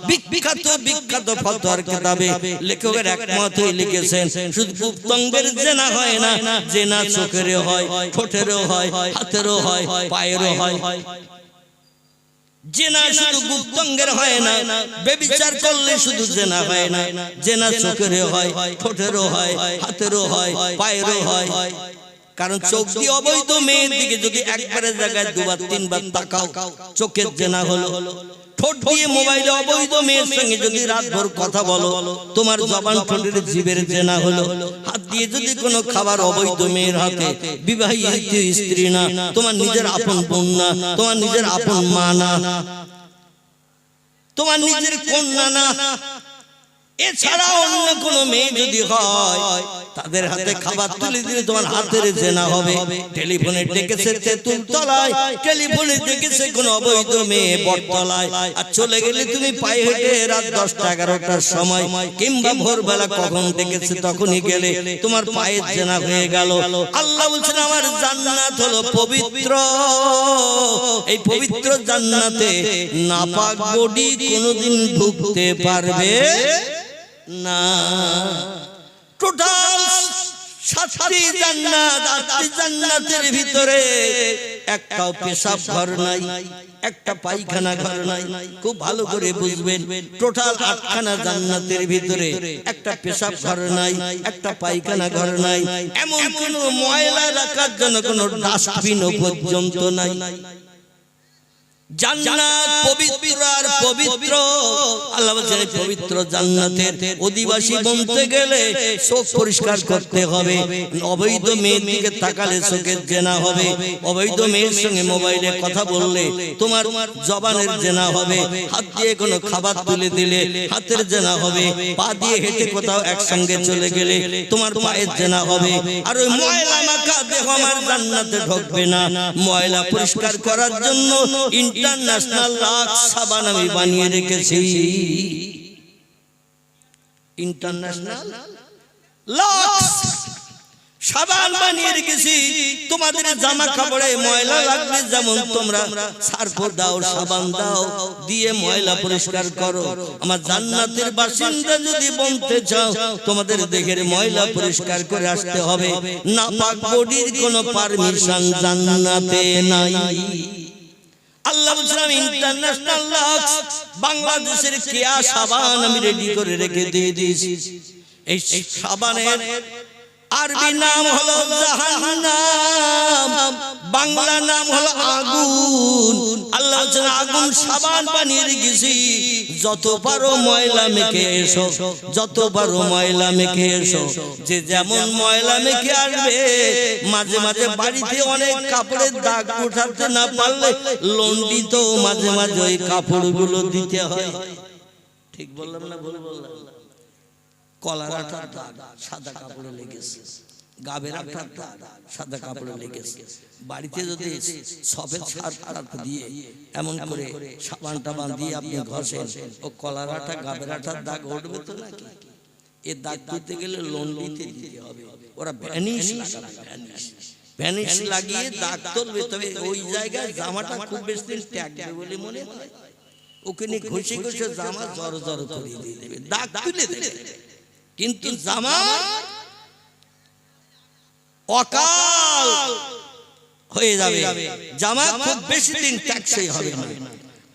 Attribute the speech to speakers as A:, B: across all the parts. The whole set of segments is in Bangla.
A: বিখ্যাত বিখ্যাত ফতোয়ার কিতাবে লেখকের একমত হয়ে লিখেছেন শুধু গুপ্তাঙ্গের জেনা হয় না, জেনা চোখেরও হয়, ঠোঁটেরও হয়, হাতেরও হয়, পায়েরও হয়। জেনা শুধু গুপ্তাঙ্গের হয় না, ব্যভিচার করলে শুধু জেনা হয় না, জেনা চোখেরও হয়, ঠোঁটেরও হয়, হাতেরও হয়, পায়েরও হয়। কারণ চোখ দিয়ে অবৈধ মেয়ের দিকে যদি একবারের জায়গায় দুবার তিনবার তাকাও, চোখের জেনা হলো। ঠোঁট দিয়ে মোবাইলে অবৈধ মেয়ের সঙ্গে যদি রাতভর কথা বলো, তোমার জবান ঠোঁটের জিভের জেনা হলো। হাত দিয়ে যদি কোনো খাবার অবৈধ মেয়ের হাতে, বিবাহিত স্ত্রী না, তোমার নিজের আপন বোন না, তোমার নিজের আপন মা না, তোমার নিজের কন্যা না, এছাড়া অন্য কোনো মেয়ে যদি হয়, তাদের হাতে খাবার তুলে দিলে তোমার হাতের জেনা হবে। টেলিফোনে ডেকেছে তেঁতুল তলায়, টেলিফোনে ডেকেছে কোন অবৈধ মেয়ে বটতলায়, আর চলে গেলে তুমি পায়ে হেঁটে রাত 10টা-11টার সময় কিংবা ভোরবেলা কখন ডেকেছে তখনই গেলে, তোমার পায়ের জেনা হয়ে গেল। আল্লাহ বলছেন আমার জান্নাত হলো পবিত্র, এই পবিত্র জান্নাতে নাপাক বডি কোনোদিন ঢুকতে পারবে না। টোটাল 7টি জান্নাত, 8টি জান্নাতের ভিতরে একটাও পেশাব ঘর নাই, একটা পায়খানা ঘর নাই। খুব ভালো করে বুঝবেন, টোটাল 8খানা জান্নাতের ভিতরে একটা পেশাব ঘর নাই, একটা পায়খানা ঘর নাই, এমন কোন ময়লা রাখার জন্য কোন ডাস্টবিনও পর্যন্ত নাই। জান্নাত পবিত্র আর পবিত্র। আল্লাহ বলেন পবিত্র জান্নাতের অধিবাসী বনতে গেলে চোখ পরিষ্কার করতে হবে। অবৈধ মেয়ের দিকে তাকালে চোখের জেনা হবে, অবৈধ মেয়ের সঙ্গে মোবাইলে কথা বললে তোমার জবানের জেনা হবে, হাত দিয়ে কোনো খাবার তুলে দিলে হাতের জেনা হবে, পা দিয়ে হেঁটে কোথাও একসঙ্গে চলে গেলে তোমার পায়ের জেনা হবে। আর ওই ময়লা মাখা দেহ আমার জান্নাতে ঢুকবে না। ময়লা পরিষ্কার করার জন্য ইন্টারন্যাশনাল লাক্স সাবান আমি বানিয়ে রেখেছি। ইন্টারন্যাশনাল লাক্স সাবান বানিয়ে রেখেছি। তোমাদের জামা কাপড়ে ময়লা লাগলে যেমন তোমরা সার্ফ দাও, সাবান দাও, দিয়ে ময়লা পরিষ্কার করো। আমার জান্নাতের বাসিন্দা যদি বলতে চাও, তোমাদের দেহের ময়লা পরিষ্কার করে আসতে হবে। নাপাক বডির কোনো পারমিশন জান্নাতে নাই। আল্লাহ বলছেন ইন্টারন্যাশনাল লাক্স বাংলাদেশের কেয়া সাবান আমি রেডি করে রেখে দিয়ে দিয়েছি। এই সাবানের আরবি নাম হলো জাহান্নাম, বাংলা নাম হলো আগুন। আল্লাহ বলছেন আগুন সাবান বানিয়ে রেখেছি। যত পারো ময়লা মেখে এসো, যত পারো ময়লা মেখে এসো। যে যেমন ময়লা মেখে আসবে, মাঝে মাঝে বাড়িতে অনেক কাপড়ের দাগ উঠাতে না পারলে লন্ডি তো মাঝে মাঝে ওই কাপড়গুলো দিতে হয়। ঠিক বললাম না ভুল বললাম? কলার আঠার দাগ সাদা কাপড়ে লেগেছে, গাবের আঠার দাগ সাদা কাপড়ে লেগেছে। বাড়িতে যদি সফেদ সার্ফ দিয়ে এমন করে সাবান টাবান দিয়ে আপনি ঘষেন, ও কলার আঠা গাবের আঠার দাগ উঠবে তো নাকি? এ দাগ দিতে গেলে লন্ডিতে দিতে হবে। ওরা ভ্যানিশ লাগাবে, ভ্যানিশ লাগিয়ে দাগ তুলবে। তবে ওই জায়গায় জামাটা খুব বেশি দিন ট্যাগবে বলে মনে হয়। ওখানে ঘষে ঘষে জামা জড় জড় করে দিয়ে দেবে, দাগ তুলে দেবে। কিন্তু জামা অকাল হয়ে যাবে, জামা খুব বেশি দিন টেকসই হবে না।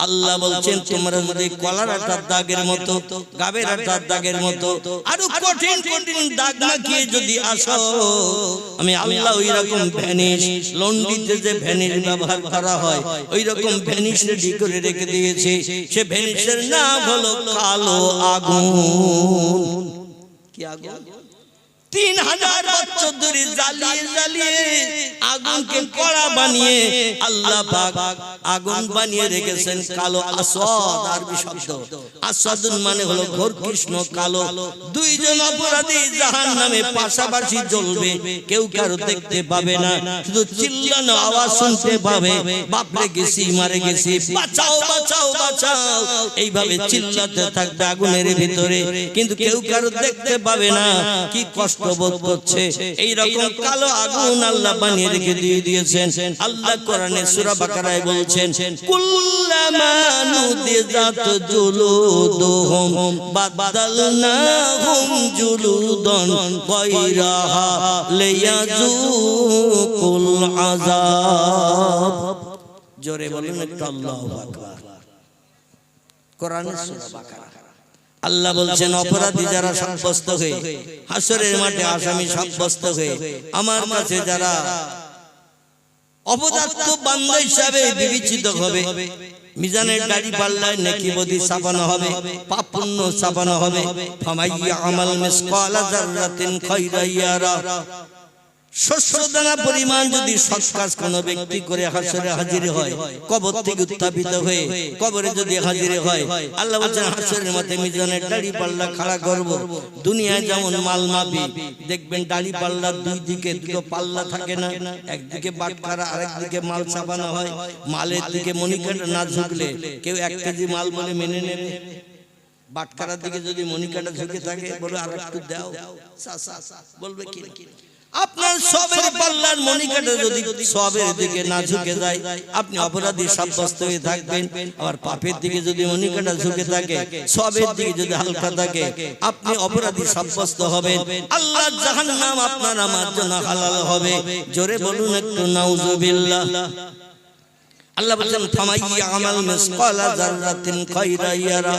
A: আল্লাহ বলছেন তোমরা যদি কলার আটার দাগের মতো, গাবের আটার দাগের মতো আরো কঠিন কঠিন দাগ মাখিয়ে যদি আসো, আমি আল্লাহ ওই রকম ভ্যানিশ, লন্ডিতে যে ভ্যানিশ ব্যবহার করা হয় ওই রকম ভ্যানিশ রেডি করে রেখে দিয়েছে। সে ভ্যানিশের নাম হলো কালো আগুন। কি আগুন? 3000 বছর ধরে জ্বালিয়ে জ্বালিয়ে আগুনকে কড়া বানিয়ে আল্লাহ পাক আগুন বানিয়ে রেখেছেন কালো। আসওয়াদ আরবি শব্দ, আসওয়াদুন মানে হলো ঘোর কৃষ্ণ কালো। দুইজন অপরাধী জাহান্নামে পাশাপাশি জ্বলবে, কেউ কারো দেখতে পাবে না, শুধু চিল্লানো আওয়াজ শুনতে পাবে, বাপরে গেছি, মারে গেছি, বাঁচাও বাঁচাও বাঁচাও, এইভাবে চিল্লাতে থাকবে আগুনের ভিতরে, কিন্তু কেউ কারো দেখতে পাবে না। কি কষ্ট বোধ করছে, এই রকম কালো আগুন আল্লাহ বানিয়ে রেখে দিয়েছেন। আল্লাহ কোরআনে সূরা বাকারায় বলছেন, কুল্লামা নুদিজাত জুলুদুহুম বাদালনাহুম জুলুদান গায়রাহা লিয়াযুকুল আযাব। জোরে বলুন একটু আল্লাহু আকবার। কোরআনের সূরা বাকারা আল্লাহ বলছেন, অপরাধী যারা সাব্যস্ত হয়ে হাসরের মাঠে আসামি সাব্যস্ত হয়ে আমার কাছে যারা অপদার্থ বান্দা হিসাবে বিবেচিত হবে, মিজানের দাড়ি পাল্লায় নেকি বদি ছাপানো হবে, পাপ পুণ্য ছাপানো হবে। ফামাইয়া আমাল মিসকালা যাররাতিন খায়রান ইয়ারা। শস্য দানা পরিমাণ যদি সৎ কাজ কোনো ব্যক্তি করে হাসরে হাজির হয়, কবর থেকে উত্থাপিত হয়ে কবরে যদি হাজির হয়, আল্লাহ বলেন হাসরের মাঠে মিজানের দাড়ি পাল্লা খাড়া করব। দুনিয়ায় যেমন মাল মাপি দেখবেন দাড়ি পাল্লার দুই দিকে দুটো পাল্লা থাকে না, একদিকে বাটখারা আরেক দিকে মাল চাপানো হয়। মালের দিকে মণিকাটা না ঝুঁকলে কেউ 1 কেজি মাল বলে মেনে নেবে। বাটখারার দিকে যদি মণিকাটা ঝুঁকে থাকে বলে আর একটু দাও, বলবে কি? আপনার সবের পাল্লার মণিকাটা যদি সবের দিকে না ঝুঁকে যায়, আপনি অপরাধী সাব্যস্ত হয়ে থাকবেন। আবার পাপের দিকে যদি মণিকাটা ঝুঁকে থাকে, সবের দিকে যদি হালকা থাকে, আপনি অপরাধী সাব্যস্ত হবেন। আল্লাহ জাহান্নাম আপনার আমার জন্য হালাল হবে। জোরে বলুন একটু নাউজুবিল্লাহ। আল্লাহ বলেন, ফামাইয়া আমাল মিসকালা যাররাতিন খায়রান ইয়ারা।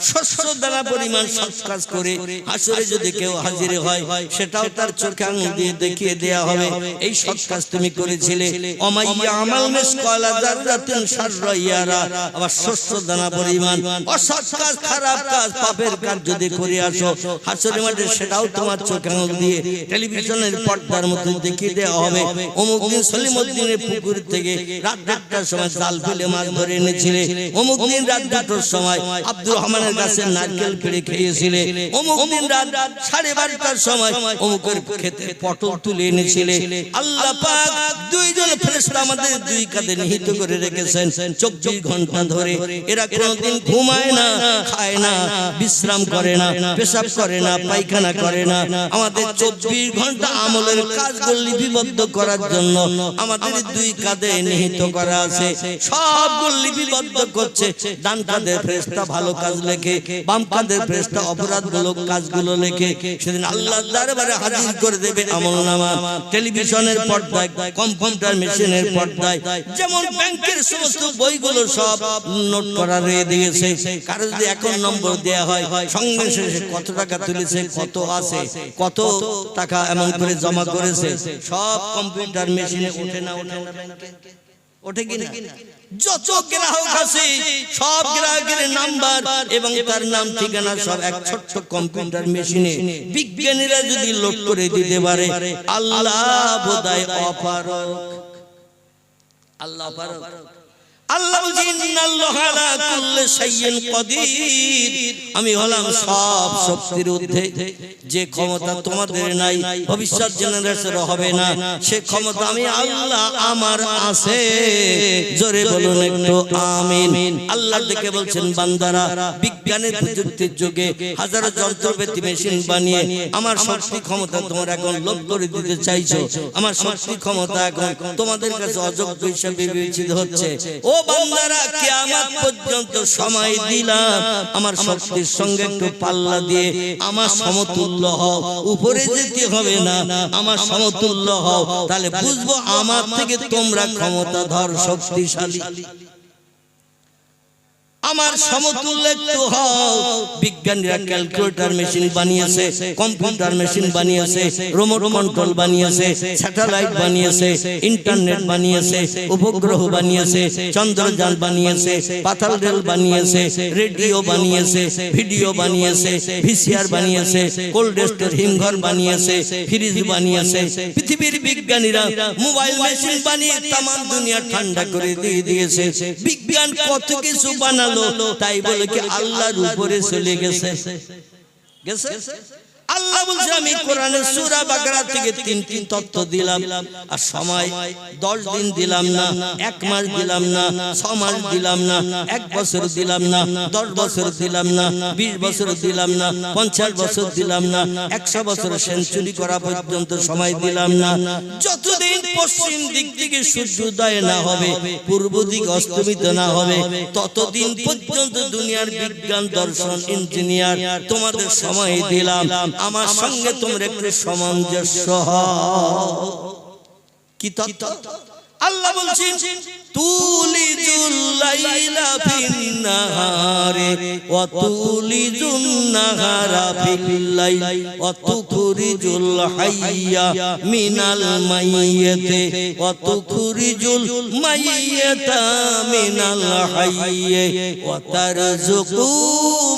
A: শস্য দানা পরিমাণ সৎ কাজ করে হাসরে যদি কেউ হাজির হয়, সেটাও তার চোখে আঙুল দিয়ে দেখিয়ে দেয়া হবে, এই সৎ কাজ তুমি করেছিলে। ওমাইয়া আমাল মিসকালা যাররাতিন শাররান ইয়ারা। আবার শস্য দানা পরিমাণ অসৎ কাজ, খারাপ কাজ, পাপের কাজ যদি করে আসো হাসরের মাঠে, সেটাও তোমার চোখে আঙুল দিয়ে টেলিভিশনের পর্দার মধ্যে দেখিয়ে দেওয়া হবে। অমুক দিন সলিমউদ্দিনের পুকুর থেকে রাত 1টার সময় জাল ফেলে মাছ ধরে এনেছিলে, অমুক দিন রাত 2টার সময় আব্দুর রহমানের কাছে নারকেল পেড়ে খেয়েছিলে, অমুক দিন রাত 12:30টার সময় অমুকের ক্ষেতে পটল তুলে এনেছিলে। আল্লাহ পাক দুইজন ফেরেশতা আমাদের দুই কাঁধে নিহিত করে রেখেছেন 24 ঘন্টা ধরে। এরা কোনোদিন ঘুমায় না, খায় না, বিশ্রাম করে না, পেশাব করে না, পায়খানা করে না। আমাদের 24 ঘন্টা আমলের কাজগুলো লিপিবদ্ধ করার জন্য আমাদের দুই কাঁধে নিহিত করা আছে। সবগুলো লিপিবদ্ধ করছে। ডান কাঁধের ফেরেশতা ভালো কাজ লেখে, বাম কাঁধের ফেরেশতা অপরাধমূলক কাজগুলো লেখে। সেদিন আল্লাহর দরবারে হাজির করে দেবে আমলনামা। টেলিভিশনের পর্দায়, কম্পিউটার মেশিনের পর্দায়, যেমন ব্যাংকের সমস্ত বইগুলো সব নোট করা রয়ে দিয়েছে। কারো যদি অ্যাকাউন্ট নম্বর দেয়া হয়, সঙ্গে শেষে কত টাকা তুলেছে, কত আছে, কত টাকা এমন করে জমা করেছে, সব কম্পিউটার মেশিনে ওঠে না ব্যাংকে? ওঠে কিনা? যত গ্রাহক আছে সব গ্রাহকের নাম্বার এবং তার নাম ঠিকানা সব এক ছোট্ট কম্পিউটার মেশিনে বিজ্ঞানীরা যদি লোড করে দিতে পারে, আল্লাহ বোধহয় অপারক। আল্লাহ অপারক। আল্লাহ বলেন, ইন্নাল্লাহা আলা কুল্লি শাইইন কাদির। আমি হলাম সব শক্তির ঊর্ধ্বে। যে ক্ষমতা তোমাদের নাই, ভবিষ্যৎ জেনারেশনের হবে না, সে ক্ষমতা আমি আল্লাহ আমার আছে। জোরে বলুন একটু আমিন। আল্লাহ দেখে বলছেন, বান্দারা বিজ্ঞানের প্রযুক্তির যুগে হাজারো যন্ত্রপাতি মেশিন বানিয়ে আমার শক্তি ক্ষমতা তোমরা এখন লোপ করে দিতে চাইছো। আমার শক্তি ক্ষমতা এখন তোমাদের কাছে অযোগ্য হিসেবে বিবেচিত হচ্ছে। ও বান্দারা, কিয়ামত পর্যন্ত সময় দিলাম, আমার শক্তির সঙ্গে একটু পাল্লা দিয়ে আমার সমতুল্য হও। উপরে যেতে হবে না, আমার সমতুল্য হও, তাহলে বুঝবো আমার থেকে তোমরা ক্ষমতাধর, শক্তিশালী। আমার সমতুল্য একটু হও। বিজ্ঞানীরা ক্যালকুলেটর মেশিন বানিয়েছে, কম্পিউটার মেশিন বানিয়েছে, রিমোট কন্ট্রোল বানিয়েছে, স্যাটেলাইট বানিয়েছে, ইন্টারনেট বানিয়েছে, উপগ্রহ বানিয়েছে, চন্দ্রযান বানিয়েছে, পাতাল রেল বানিয়েছে, রেডিও বানিয়েছে, ভিডিও বানিয়েছে, ভিসিআর বানিয়েছে, কোল্ড স্টোর হিমঘর বানিয়েছে, ফ্রিজ বানিয়েছে। পৃথিবীর বিজ্ঞানীরা মোবাইল মেশিন বানিয়ে তাম দুনিয়া ঠান্ডা করে দিয়ে দিয়েছে। বিজ্ঞান কত কিছু বানালো, তাই বলে কি আল্লাহর উপরে চলে গেছে? আল্লাহ বলছে আমি কোরআনের সূরা বাকারা থেকে তিনটি তত্ত্ব দিলাম আর সময় 10 দিন দিলাম না, 1 মাস দিলাম না, 6 মাস দিলাম না, 1 বছর দিলাম না, 10 বছর দিলাম না, 20 বছর দিলাম না, 50 বছর দিলাম না, 100 বছর সেঞ্চুরি করা পর্যন্ত সময় দিলাম না। যতদিন পশ্চিম দিক থেকে সূর্যোদয় না হবে, পূর্ব দিক অস্তমিত না হবে, ততদিন পর্যন্ত দুনিয়ার বিজ্ঞান দর্শন ইঞ্জিনিয়ার তোমাদের সময় দিলাম। আমার সঙ্গে তোমরা একটু সামঞ্জস্য হও। কি তত্ত্ব? আল্লাহ বলছেন তুলিজুল লাইলা ফিন নাহারে ওয়া তুলিজুন নাহারা ফিল লাইল ওয়া তুখরিজুল হাইয়া মিনাল মাইয়িতি ওয়া তুখরিজুল মাইয়িতা মিনাল হাইয়্যি ওয়া তারযুকু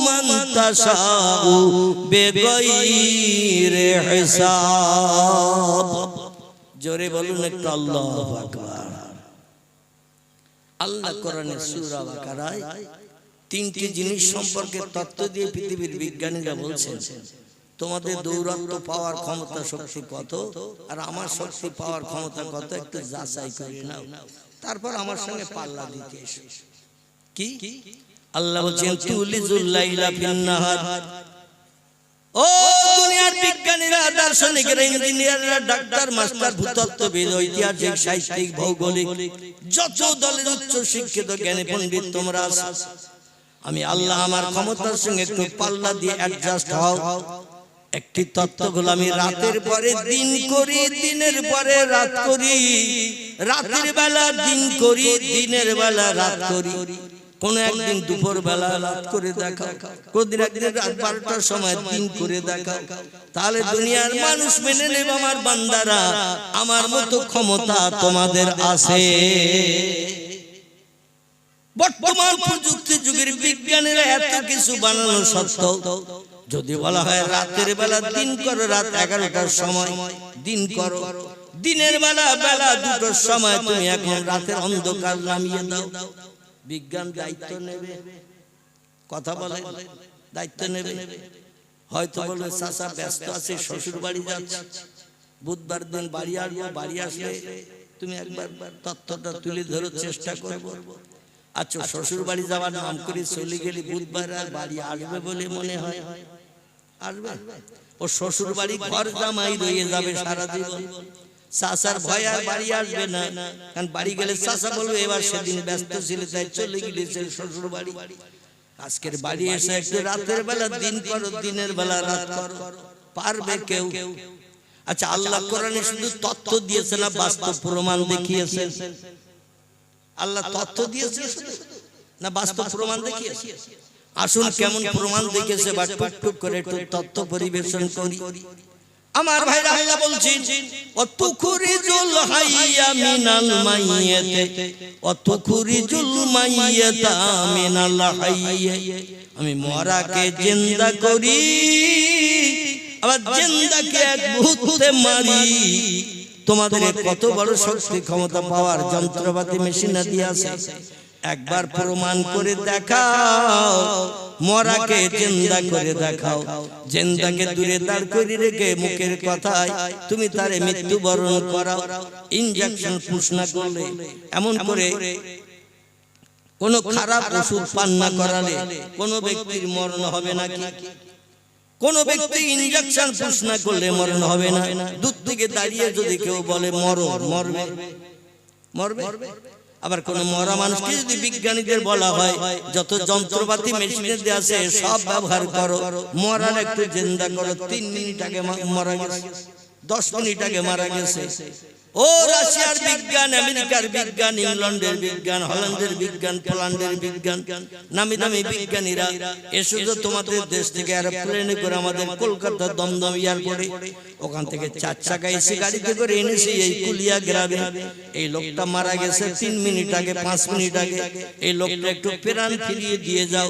A: মান তাশাউ বিগাইরি হিসাব। জোরে বলুন একটু আল্লাহু আকবার। আল্লাহ কোরআনের সূরা বাকারায় তিনটি জিনিস সম্পর্কে তত্ত্ব দিয়ে পৃথিবীর বিজ্ঞানীরা বলছেন তোমাদের দৌরাত্ম্য পাওয়ার ক্ষমতা শক্তি কত আর আমার শক্তি পাওয়ার ক্ষমতা কত একটু যাচাই করে নাও, তারপর আমার সঙ্গে পাল্লা দিতে এসো। কি আল্লাহ বলছেন তুলিজুল লাইলা ফিন নাহার। ও দুনিয়ার বিজ্ঞানীরা, দার্শনিকেরা, ইঞ্জিনিয়াররা, ডাক্তার, মাস্টার, ভূতত্ত্ববিদ, ঐতিহাসিক, সাহিত্যিক, ভৌগোলিক, যত দলের উচ্চ শিক্ষিত জ্ঞানী পণ্ডিত তোমরা আছো, আমি আল্লাহ আমার ক্ষমতার সঙ্গে একটু পাল্লা দিয়ে অ্যাডজাস্ট হও। একটি তত্ত্বগুলো আমি রাতের পরে দিন করি, দিনের পরে রাত করি, রাতের বেলা দিন করি, দিনের বেলা রাত করি। কোন একদিন দুপুর বেলা রাত করে দেখাও, কোনদিন একদিন রাত 12টার সময় দিন করে দেখাও, তাহলে দুনিয়ার মানুষ মেনে নেবে আমার বান্দারা আমার মতো ক্ষমতা তোমাদের আছে। বর্তমান প্রযুক্তি যুগের বিজ্ঞানীরা এত কিছু বানানো সত্ত্বেও যদি বলা হয় রাতের বেলা দিন করো, রাত 11টার সময় দিন করো, দিনের বেলা বেলা 2টার সময় তুমি এখন রাতের অন্ধকার নামিয়ে দাও, বিজ্ঞান দায়িত্ব নেবে? কথা বলে দায়িত্ব নেবে? হয়তো বলবে চাচা ব্যস্ত আছে, শ্বশুর বাড়ি যাচ্ছে, বুধবার দিন বাড়ি আসবো, বাড়ি আসলে তুমি একবার তত্ত্বটা তুলে ধরার চেষ্টা করবো। আচ্ছা শ্বশুর বাড়ি যাওয়ার নাম করে চলে গেলে বুধবার আর বাড়ি আসবে বলে মনে হয়? আসবে? ও শ্বশুর বাড়ি ঘর জামাই রয়ে যাবে সারা জীবন। চাচার ভয় আর বাড়ি আসবে না, কারণ বাড়ি গেলে চাচা বলবে এবার সেদিন ব্যস্ত ছিল তাই চলে গিয়েছে শ্বশুর বাড়ি। আজকের বাড়ি এসে একটু রাতের বেলা দিন করো, দিনের বেলা রাত করো, পারবে কেউ? আচ্ছা আল্লাহ কোরআনে শুধু তত্ত্ব দিয়েছে না বাস্তব প্রমাণ দেখিয়েছে? আল্লাহ তত্ত্ব দিয়েছে না বাস্তব প্রমাণ দেখিয়েছে? আসুন কেমন প্রমাণ দেখিয়েছে বা টুকটুক করে একটু তত্ত্ব পরিবেশন করি। আমার ভাইরা আল্লাহ বলছেন অতুখরিজুল হাইয়া মিনাল মাইয়িতি অতুখরিজুল মাইয়িতা মিনাল হাইয়্যি। আমি মরাকে জিন্দা করি আবার জিন্দাকে এক ভূতে মারি। তোমাদের কত বড় শক্তি ক্ষমতা পাওয়ার যন্ত্রপাতি মেশিনারি আছে, একবার প্রমাণ করে দেখাও। মরাকে জিন্দা করে দেখাও, জিন্দাকে দূরে দাঁড় করে রেখে মুখের কথায় তুমি তারে মৃত্যুবরণ করাও। ইনজেকশন পুশ না করলে, এমন করে কোন খারাপ ওষুধ পান না করালে কোন ব্যক্তির মরণ হবে নাকি? কোন ব্যক্তি ইনজেকশন পুশ না করলে মরণ হবে না? দূর থেকে দাঁড়িয়ে যদি কেউ বলে মরো, মরবে? মরবে? আবার কোন মরা মানুষকে যদি বিজ্ঞানীদের বলা হয় যত যন্ত্রপাতি মেশিনারি আছে সব ব্যবহার করো, মরার একটু জিন্দা করো, 3 মিনিট আগে মারা গেছে, 10 মিনিট আগে মারা গেছে। ও রাশিয়ার বিজ্ঞান, আমেরিকার বিজ্ঞান, ইংল্যান্ডের বিজ্ঞান, হল্যান্ডের বিজ্ঞান, পোল্যান্ডের বিজ্ঞান, নামি দামি বিজ্ঞানীরা এসে তো তোমাদের দেশ থেকে এরোপ্লেনে করে আমাদের কলকাতা দমদম এয়ারপোর্টে, ওখান থেকে 4 চাকা এসে গাড়িতে করে এনেছে এই কুলিয়া গ্রামে। এই লোকটা মারা গেছে 3 মিনিট আগে, 5 মিনিট আগে। এই লোকটা একটু প্রাণ ফিরিয়ে দিয়ে যাও,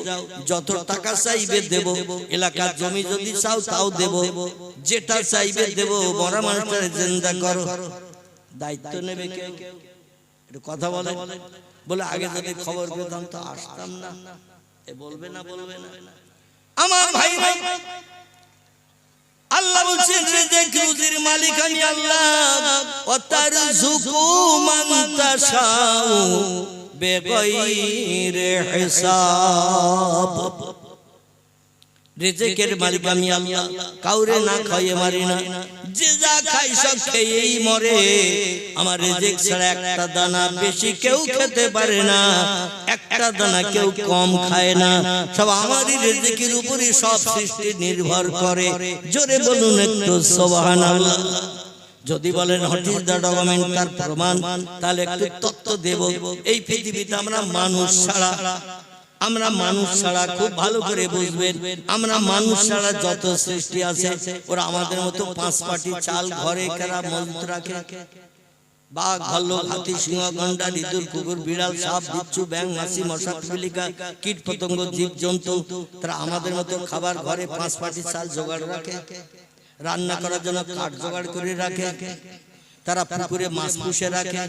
A: যত টাকা চাইবে দেব, এলাকার জমি যদি চাও তাও দেব, যেটা চাইবে দেব, মরা মানুষটারে জিন্দা করো। দায়িত্ব নেবে কেউ? একটু কথা বলে বলে আগে যদি খবর পেতাম তো আসতাম না, এ বলবে না? বলবে না? আমার ভাই আল্লাহ বলছেন রিজিক রুজির মালিক আমি আল্লাহ, ওয়াতারযুকু মান তাশাউ বিগাইরি হিসাব। রিজিকের মালিক আমি আল্লাহ, কাউরে না খাইয়ে মারি না, যে যা খাই সব খেয়েই মরে। আমার রিজিক ছাড়া একটা দানা বেশি কেউ খেতে পারে না, একটা দানা কেউ কম খায় না। সব আমারই রিজিকের উপরই সব সৃষ্টি নির্ভর করে। জোরে বলুন একটু সুবহানাল্লাহ। যদি বলেন হোয়াট ইজ দ্য ডকুমেন্ট, তার প্রমাণ, তাহলে একটু তত্ত্ব দেব। এই পৃথিবীতে আমরা মানুষ ছাড়া খুব ভালো করে বুঝবেন, আমরা মানুষ ছাড়া যত সৃষ্টি আছে ওরা আমাদের মতো 5 পাটি চাল ঘরে কারা মজুত রাখে। বাঘ, ভাল্লুক, হাতি, সিংহ, গন্ডার, ইঁদুর, কুকুর, বিড়াল, সাপ, বিচ্ছু, ব্যাঙ, মাছি, মশা, পিপিলিকা, কীট পতঙ্গ, জীব জন্তু, তারা আমাদের মতো খাবার ঘরে 5 পাটি চাল জোগাড় রাখে, রান্না করার জন্য কাঠ জোগাড় করে রাখে, তারা পুকুরে মাছ পুষে রাখে,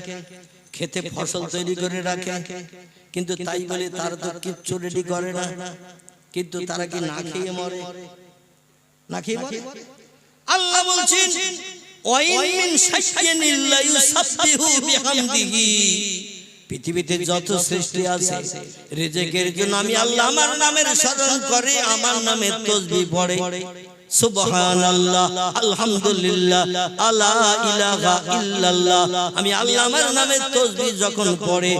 A: খেতে ফসল তৈরি করে রাখে। কিন্তু তাই বলে তারা তো কিচ্ছু রেডি করে না, কিন্তু তারা কি না খেয়ে মরে? না খেয়ে মরে। আল্লাহ বলছেন ওয়াইন মিন শাইইন ইল্লা ইউসাব্বিহু বিহামদিহি। পৃথিবীতে যত সৃষ্টি আছে রিজিকের জন্য আমি আল্লাহ আমার নামের স্মরণ করে, আমার নামের তাসবিহ পড়ে। সুবহানাল্লাহ, আলহামদুলিল্লাহ, আলা ইলাহা ইল্লাল্লাহ। আমি আল্লাহ আমার নামের তাসবিহ যখন পড়ে,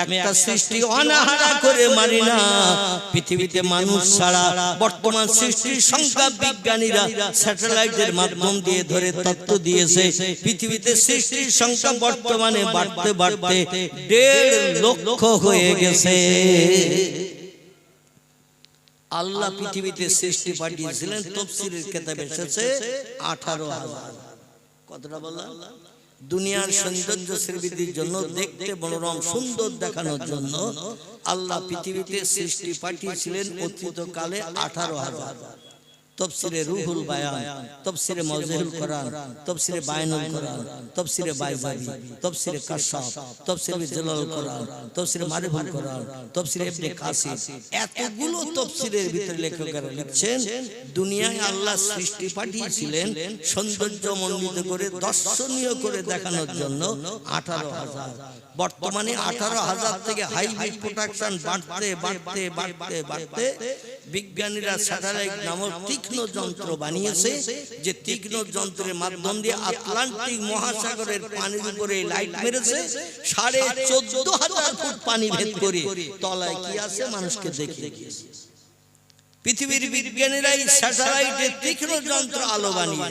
A: আমি একটা সৃষ্টি অনাহারা করে মারি না। পৃথিবীতে মানুষ ছাড়া বর্তমান সৃষ্টির সংখ্যা বিজ্ঞানীরা স্যাটেলাইটের মাধ্যম দিয়ে ধরে তথ্য দিয়েছে, পৃথিবীতে সৃষ্টির সংখ্যা বর্তমানে বাড়তে বাড়তে 1.5 লক্ষ হয়ে গেছে। আল্লাহ পৃথিবীতে সৃষ্টি পাঠিয়েছিলেন, তাফসীরের কিতাবে এসেছে 18,000। কতটা বললাম? দুনিয়ার সৌন্দর্য সৃষ্টির জন্য, দেখতে মনোরম সুন্দর দেখানোর জন্য আল্লাহ পৃথিবীতে সৃষ্টি পাঠিয়েছিলেন অতীতকালে 18,000। তাফসীরে রুহুল বায়ান, তাফসীরে মাওজিহুল কোরআন, তাফসীরে বায়ানুল কোরআন, তাফসীরে বাইজাবি, তাফসীরে কাশফ, তাফসীরে জালালুল কোরআন, তাফসীরে মারিফুল কোরআন, তাফসীরে ইবনে কাসির। এতগুলো তাফসীরের ভিতরে লেখকেরা লিখছেন দুনিয়ায় আল্লাহ সৃষ্টি পাঠিয়েছিলেন সৌন্দর্যমণ্ডিত করে, দর্শনীয় করে দেখানোর জন্য 18,000। বর্তমানে 18,000 থেকে হাইব্রিড প্রোডাকশন বাড়তে বাড়তে বাড়তে বাড়তে বিজ্ঞানীরা স্যাটেলাইট নামক তীক্ষ্ণ যন্ত্র বানিয়েছে, যে তীক্ষ্ণ যন্ত্রের মাধ্যম দিয়ে আটলান্টিক মহাসাগরের পানির উপরে লাইট মেরেছে, 14,500 ফুট পানি ভেদ করে তলায় কি আছে মানুষকে দেখিয়ে দিয়েছে। পৃথিবীর বিজ্ঞানীরা এই স্যাটেলাইটের তীক্ষ্ণ যন্ত্র আলো বানিয়ে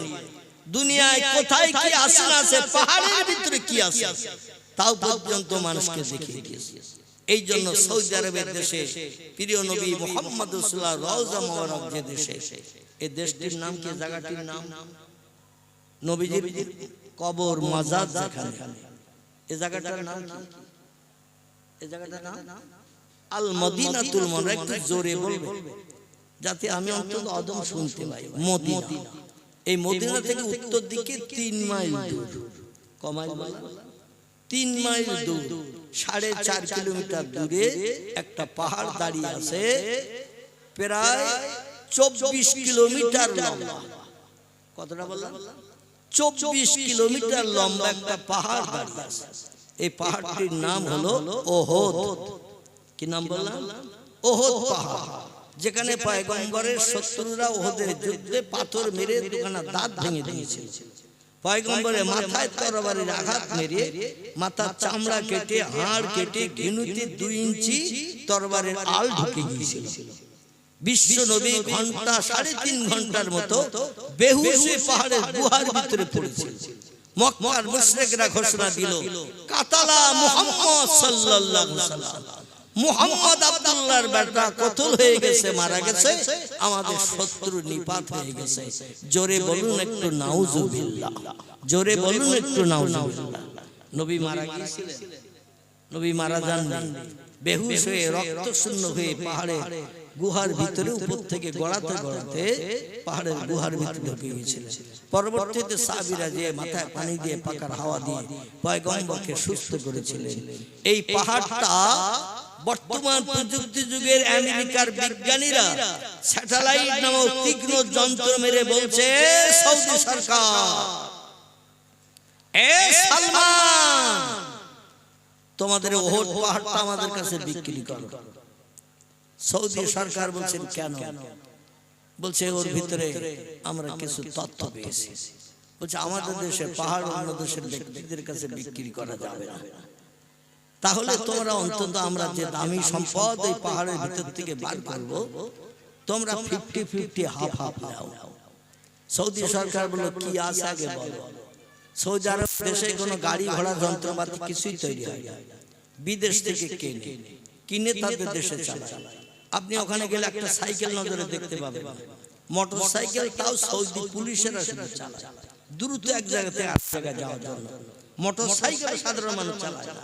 A: দুনিয়ায় কোথায় কি আছে না আছে, পাহাড়ের ভিতরে কি আছে তাও পর্যন্ত মানুষকে দেখিয়ে দিয়েছে। এই জন্য সৌদি আরবের দেশে প্রিয় নবী মুহাম্মদ রাসূলুল্লাহ রওজা মুবারক যে দেশে, এই দেশটির নাম কি, জায়গাটির নাম নবীজির কবর মাজার যেখানে, এই জায়গাটার নাম কি? এই জায়গাটার নাম আল মদিনাতুল মুনাওয়ারা। একটু জোরে বলবে যাতে আমি অন্তত আদম শুনতে পাই। মদিনা, এই মদিনা থেকে উত্তর দিকে 3 মাইল দূর। কমাইল 3 মাইল দূর, 4.5 কিলোমিটার দূরে একটা পাহাড় দাঁড়িয়ে আছে, প্রায় 24 কিলোমিটার লম্বা। কতটা বললাম? 24 কিলোমিটার লম্বা একটা পাহাড় দাঁড়িয়ে আছে। এই পাহাড়টির নাম হলো ওহদ। কি নাম বললাম? ওহদ পাহাড়, যেখানে পয়গম্বরের শত্রুরা ওহদের যুদ্ধে পাথর মেরে দুখানা দাঁত ভেঙে দিয়েছিল। পয়গম্বরের মাথায় তরবারির আঘাত মেরে মাথার চামড়া কেটে, হাড় কেটে, ঘিনুতে 2 ইঞ্চি তরবারের আল ঢুকে গিয়েছিল। বিশ্ব নবী ঘন্টা 3.5 ঘন্টার মতো বেহুশ হয়ে পাহাড়ের গুহার ভিতরে পড়েছিল। মক্কার মুশরিকরা ঘোষণা দিল, কাতালা মুহাম্মদ সাল্লাল্লাহু আলাইহি ওয়াসাল্লাম, মুহাম্মদ আব্দুল্লাহর বেটা কতল হয়ে গেছে, মারা গেছে, আমাদের শত্রু নিপাত হয়ে গেছে। জোরে বলুন একটু নাউজুবিল্লাহ, জোরে বলুন একটু নাউজুবিল্লাহ। নবী মারা গিয়েছিলেন, নবী মারা যাননি, বেহুশ হয়ে রক্ত শূন্য হয়ে পাহাড়ে গুহার ভিতরে উপর থেকে গড়াতে গড়াতে পাহাড়ের গুহার ভিতরে ঢুকে গিয়েছিলেন। পরবর্তীতে সাহাবীরা যে মাথায় পানি দিয়ে, পাকার হাওয়া দিয়ে পয়গম্বরকে সুস্থ করেছিলেন। এই পাহাড়টা বর্তমান প্রযুক্তি যুগের আমেরিকার বিজ্ঞানীরা স্যাটেলাইট নামক তীক্ষ্ণ যন্ত্র মেরে বলছে সৌদি সরকার, এ সালমান তোমাদের ওহদ পাহাড়টা আমাদের কাছে বিক্রি করো। সৌদি সরকার বলছেন কেন? বলছে ওর ভিতরে আমরা কিছু তথ্য পেয়েছি। বলছে আমাদের দেশের পাহাড় অন্য দেশের ব্যক্তিদের কাছে বিক্রি করা যাবে না, তাহলে তোমরা অন্তত আমরা যে দামি সম্পদ এই পাহাড়ের ভিতর থেকে বার করব, তোমরা 50-50 হাফ হাফ নাও। সৌদি সরকার বলল কি আছে আগে বলো। সৌদি আরব দেশে কোনো গাড়ি ঘোড়া যন্ত্রপাতি কিছুই তৈরি হয় না, বিদেশ থেকে কিনে তাদের দেশে চালায়। আপনি ওখানে গেলে একটা সাইকেল নজরে দেখতে পাবেন, মোটর সাইকেল, তাও সৌদি পুলিশেরা সেটা চালায় দ্রুত এক জায়গা থেকে আরেক জায়গায় যাওয়ার জন্য। মোটর সাইকেল সাধারণ মানুষ চালায় না।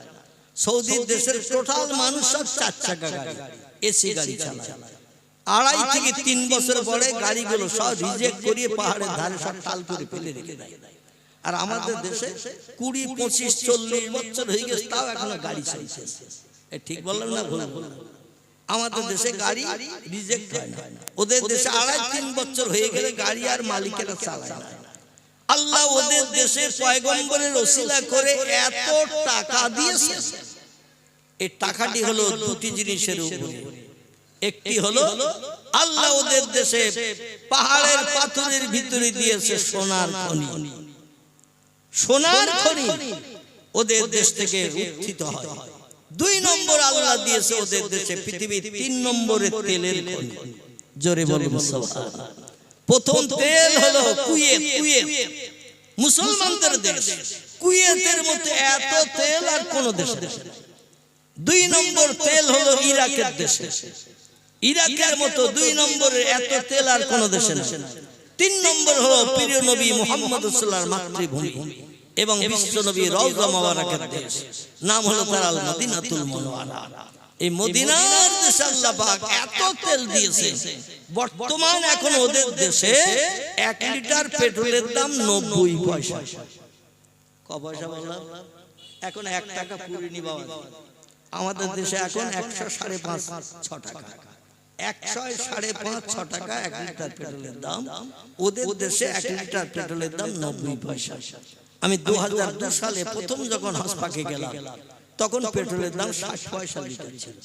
A: সৌদি দেশের টোটাল মানুষ সব 4 চাকা গাড়ি, এসি গাড়ি চালায়। 2.5 থেকে 3 বছর পরে গাড়িগুলো সব রিজেক্ট করিয়ে পাহাড়ের ধারে সব টাল করে ফেলে রেখে দেয়। আর আমাদের দেশে 20, 25, 40 বছর হয়ে গেছে, তাও এখনো গাড়ি চলছে। ঠিক বললাম না ভুল? আমাদের দেশে গাড়ি রিজেক্ট হয় না, ওদের দেশে 2.5-3 বছর হয়ে গেলে গাড়ি আর মালিকেরা চালায় না। আল্লাহ ওদের দেশে পয়গম্বরের ওসিলা করে এত টাকা দিয়েছে। এই টাকাটি হলো দুটি জিনিসের উপরে। একটি হলো আল্লাহ ওদের দেশে পাহাড়ের পাথরের ভিতরে দিয়েছে সোনার খনি। সোনার খনি ওদের দেশ থেকে উত্থিত হয়। 2 নম্বর আল্লাহ দিয়েছে ওদের দেশে পৃথিবীর 3 নম্বরে তেলের খনি। জোরে বলুন সুবহানাল্লাহ। প্রথম তেল হলো কুয়েত। কুয়েত মুসলমানদের দেশ। কুয়েতের মতো এত তেল আর কোন দেশে নেই। 2 নম্বর তেল হলো ইরাকের দেশে। ইরাকের মতো 2 নম্বরের এত তেল আর কোন দেশে নেই। 3 নম্বর হলো প্রিয় নবী মুহাম্মদ সাল্লাল্লাহু আলাইহি ওয়াসাল্লামের মাতৃভূমি এবং বিশ্ব নবী রওজা মুবারাকের দেশ, নাম হলো তার আল মদিনাতুল মুনাওয়ারা। এই মদিনার দেশে আল্লাহ পাক এত তেল দিয়েছে, বর্তমান এখন ওদের দেশে 1 লিটার পেট্রোলের দাম 90 পয়সা। ক পয়সা বললাম? এখন 1 টাকা পুরিনি বাবা। আমাদের দেশে এখন 100-5.5-6 টাকা। 100-5.5-6 টাকা 1 লিটার পেট্রোলের দাম। ওদের দেশে 1 লিটার পেট্রোলের দাম 90 পয়সা। আমি 2002 সালে প্রথম যখন হজ পাকে গেলাম, তখন পেট্রোলের দাম 60 পয়সা লিটার ছিল।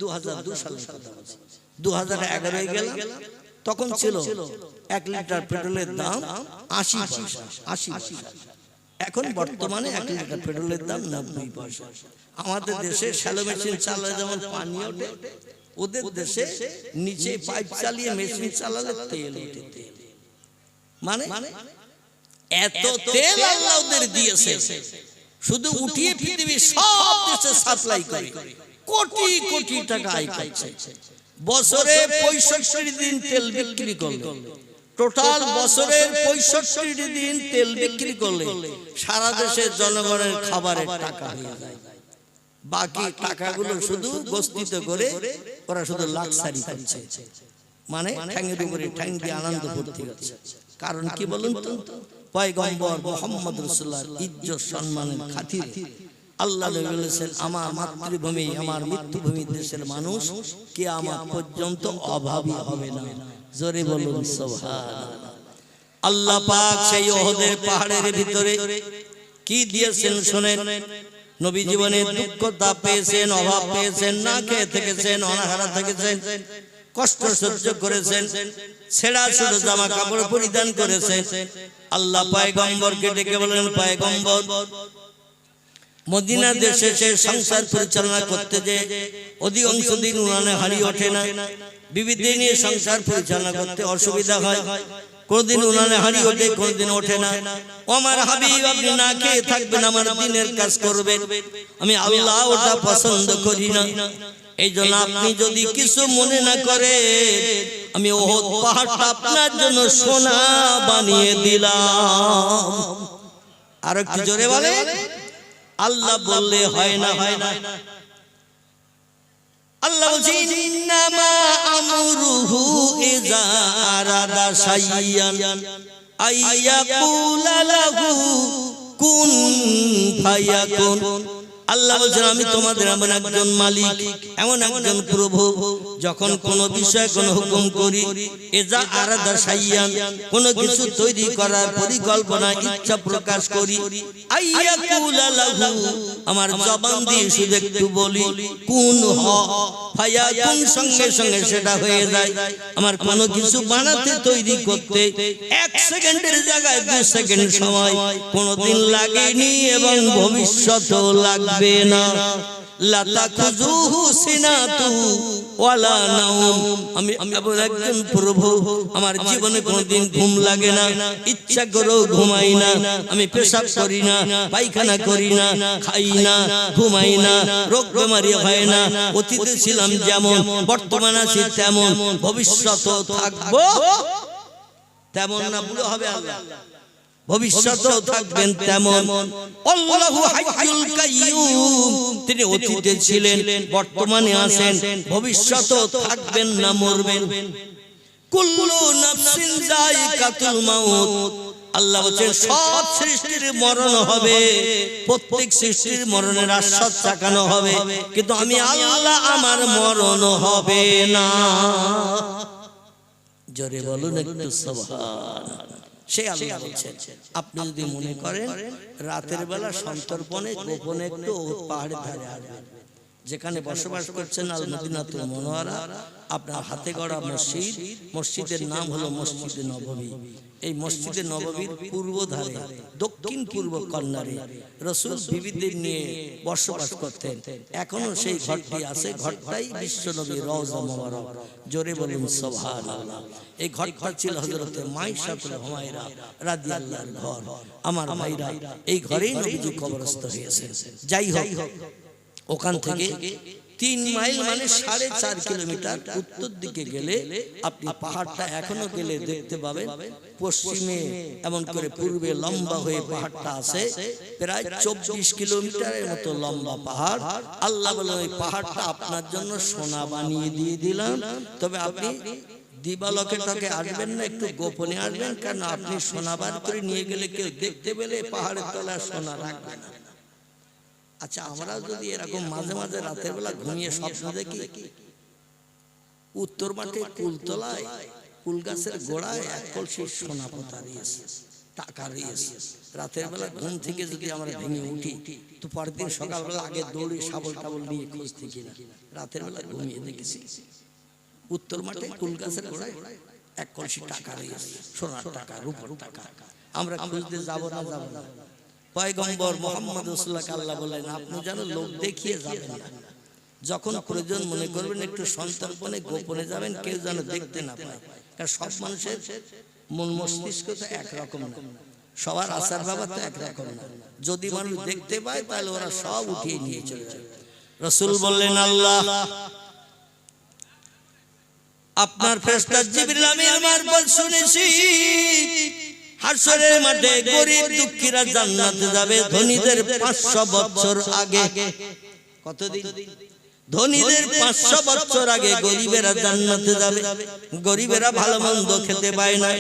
A: 2002 সালের কথা বলছি। 2011 গেলাম, তখন ছিল 1 লিটার পেট্রোলের দাম 80 পয়সা। 80 পয়সা। এখন বর্তমানে 1 লিটার পেট্রোলের দাম 90 পয়সা। আমাদের দেশে শ্যালো মেশিন চালালে যেমন পানি ওঠে, ওদের দেশে নিচে পাইপ চালিয়ে মেশিন চালালে তেল ওঠে। তেল মানে এত তেল আল্লাহ ওদের দিয়েছে, শুধু উঠিয়ে পৃথিবীর সব দেশে সাপ্লাই করে কোটি কোটি টাকা আয় করছে। বছরে 65 দিন তেল বিক্রি করলে, টোটাল বছরের 65 দিন তেল বিক্রি করলে সারা দেশের জনগণের খাবারের টাকা হয়ে যায়। বাকি টাকাগুলো শুধু গোস্তিত করে ওরা শুধু লাক্সারি করছে, মানে ঠ্যাংয়ের উপরে ঠ্যাং দিয়ে আনন্দ করতে হচ্ছে। কারণ কি বলুন তো? পয়গম্বর মুহাম্মদ রাসূলুল্লাহর ইজ্জত সম্মানের খাতিরে আল্লাহ নবী বলেছেন, আমার মাতৃভূমি আমার মৃত্যুভূমি দেশের মানুষ কিয়ামত পর্যন্ত অভাবী হবে না। জোরে বলুন সুবহানাল্লাহ। আল্লাহ পাক সেই ওহদের পাহাড়ের ভিতরে কি দিয়েছেন শুনেন। নবী জীবনে দুঃখ তাপ পেয়েছেন, অভাব পেয়েছেন, না খেয়ে থেকেছেন, অনাহারা থেকেছেন, কষ্ট সহ্য করেছেন, ছেঁড়া ছোট জামা কাপড় পরিধান করেছেন। আল্লাহ পয়গম্বরকে ডেকে বলেন, পয়গম্বর মদিনা দেশে সে সংসার পরিচালনা করতে যে অধিকাংশ দিন উনানে হাড়ি ওঠে না, বিবিধ নিয়ে সংসার পরিচালনা করতে অসুবিধা হয়। কোনদিন উনানে হাড়ি ওঠে, কোনদিন ওঠে না। আমার হাবিব আপনি না খেয়ে থাকবেন, আমার দিনের কাজ করবেন, আমি আল্লাহ ওটা পছন্দ করি না। এই জন্য আপনি যদি কিছু মনে না করে, আমি ওহদ পাহাড়টা আপনার জন্য সোনা বানিয়ে দিলাম। আর একটু জোরে বলে আল্লাহ বললে হয় না, হয় না। আল্লাহ বলছেন, ইন্নামা আমরুহু ইযা আরাদা শাইয়ান আইয়াকুলা লাহু কুন ফায়াকুন। আল্লাহ বলেন আমি তোমাদের এমন একজন মালিক, এমন একজন প্রভু, যখন কোন বিষয়ে কোন হুকুম করি, এজা আরাদা শাইয়ান, কোন কিছু তৈরি করার পরিকল্পনা ইচ্ছা প্রকাশ করি, আইয়াকুলা লাহু, আমার জবান দিয়ে শুধু একটু বলি কুন হ ফায়াকুন, সঙ্গে সঙ্গে সেটা হয়ে যায়। আমার কোন কিছু বানাতে তৈরি করতে 1 সেকেন্ডের জায়গায় 2 সেকেন্ড সময় কোনদিন লাগেনি এবং ভবিষ্যতেও লাগবে না। লা তাখুযুহু সিনাতু ওয়ালা নাওম, আমি একজন প্রভু, আমার জীবনে কোনদিন ঘুম লাগে না, ইচ্ছা করেও ঘুমাই না, আমি পেশাব করি না, পায়খানা করি না, খাই না, ঘুমাই না, রোগ বেমারি হয় না। অতীতে ছিলাম যেমন, বর্তমানে আছি তেমন, ভবিষ্যতেও থাকবো তেমন। না বুড়ো হবে আল্লাহ, ভবিষ্যতেও থাকবেন তেমন। আল্লাহু হাইয়ুল কাইয়ুম, তিনি অতীতে ছিলেন, বর্তমানে আছেন, ভবিষ্যতেও থাকবেন না, মরবেন। কুল্লু নাফসিন যায়িকাতুল মাউত, আল্লাহ বলেন সব সৃষ্টির মরণ হবে, প্রত্যেক সৃষ্টির মরণের আশ্বাস চাকানো হবে, কিন্তু আমি আল্লাহ, আমার মরণ হবে না। জোরে বলুন একটু সুবহানাল্লাহ। সে আল্লাহ বলছেন, আপনি যদি মনে করেন রাতের বেলা সন্তর্পণে গোপনে একটু পাহাড়ের ধারে আসবেন, যেখানে বসবাস করছেন আল মদিনাতুল মুনাওয়ারা, আপনার হাতে গড়া মসজিদ, মসজিদের নাম হলো মসজিদে নববী। এই মসজিদে নববীর পূর্ব ধারে, দক্ষিণ পূর্ব কর্নারে রাসূল বিবিদের নিয়ে বসবাস করতেন। এখনো সেই ঘরটি আছে, ঘরটাই বিশ্বনবীর রওজা মোবারক। জোরে বলুন সুবহানাল্লাহ। এই ঘরটা ছিল হযরতে মাইশাতুল হুমায়রা রাদিয়াল্লাহর ঘর। আমার ভাইরা, এই ঘরেই নবীজি কবরস্থ হয়েছেন। যাই হোক, ওখান থেকে 3 মাইল মানে 4.5 কিলোমিটার উত্তর দিকে গেলে আপনি পাহাড়টা এখনো গেলে দেখতে পাবেন, পশ্চিমে এমন করে পূর্বে লম্বা হয়ে পাহাড়টা আছে, প্রায় 24 কিলোমিটারের মতো লম্বা পাহাড়। আল্লাহ বলে ওই পাহাড়টা আপনার জন্য সোনা বানিয়ে দিয়ে দিলাম, তবে আপনি দিবালকে টাকে আসবেন না, একটু গোপনে আসবেন, কারণ আপনি সোনা বার করে নিয়ে গেলে কেউ দেখতে পেলে পাহাড়ের তলায় সোনা রাখবে না। আচ্ছা, আমরা যদি এরকম মাঝে মাঝে রাতের বেলা ঘুমিয়ে স্বপ্ন দেখি, উত্তর মাঠে কুলতলায় কুল গাছের গোড়ায় 1 কলসি সোনা পোতা দিয়েছে, টাকা দিয়েছে, রাতের বেলা ঘুম থেকে যদি আমরা ভেঙে উঠি তো পরের দিন সকালবেলা আগে দৌড়ে শাবল টাবল নিয়ে খুঁজতে কিনা, রাতের বেলা ঘুমিয়ে দেখেছি উত্তর মাঠে কুল গাছের গোড়ায় 1 কলসি টাকা দিয়েছে, সোনার টাকা, রূপার টাকা। আমরা খুঁজতে যাব না, যাব না। পয়গম্বর মুহাম্মদ রাসূলুল্লাহ আল্লাহ বলেন, আপনি যেন লোক দেখিয়ে যাবেন না, যখন প্রয়োজন মনে করবেন একটু সন্তর্পণে গোপনে যাবেন, কেউ যেন দেখতে না পায়। কারণ সব মানুষের মন মস্তিষ্ক তো একরকম না, সবার আচার ব্যবহার তো একরকম না। যদি মানুষ দেখতে পায় তাহলে ওরা সব উঠিয়ে নিয়ে চলে যায়। রাসূল বললেন, আল্লাহ আপনার ফেরেশতা জিবরিল আমিন মারফত শুনেছি, হাসরের মাঠে গরীব দুঃখীরা জান্নাতে যাবে ধনীদের 500 বছর আগে। কতদিন? ধনীদের 500 বছর আগে গরিবেরা জান্নাতে যাবে। গরিবেরা ভালো মন্দ খেতে পায় না,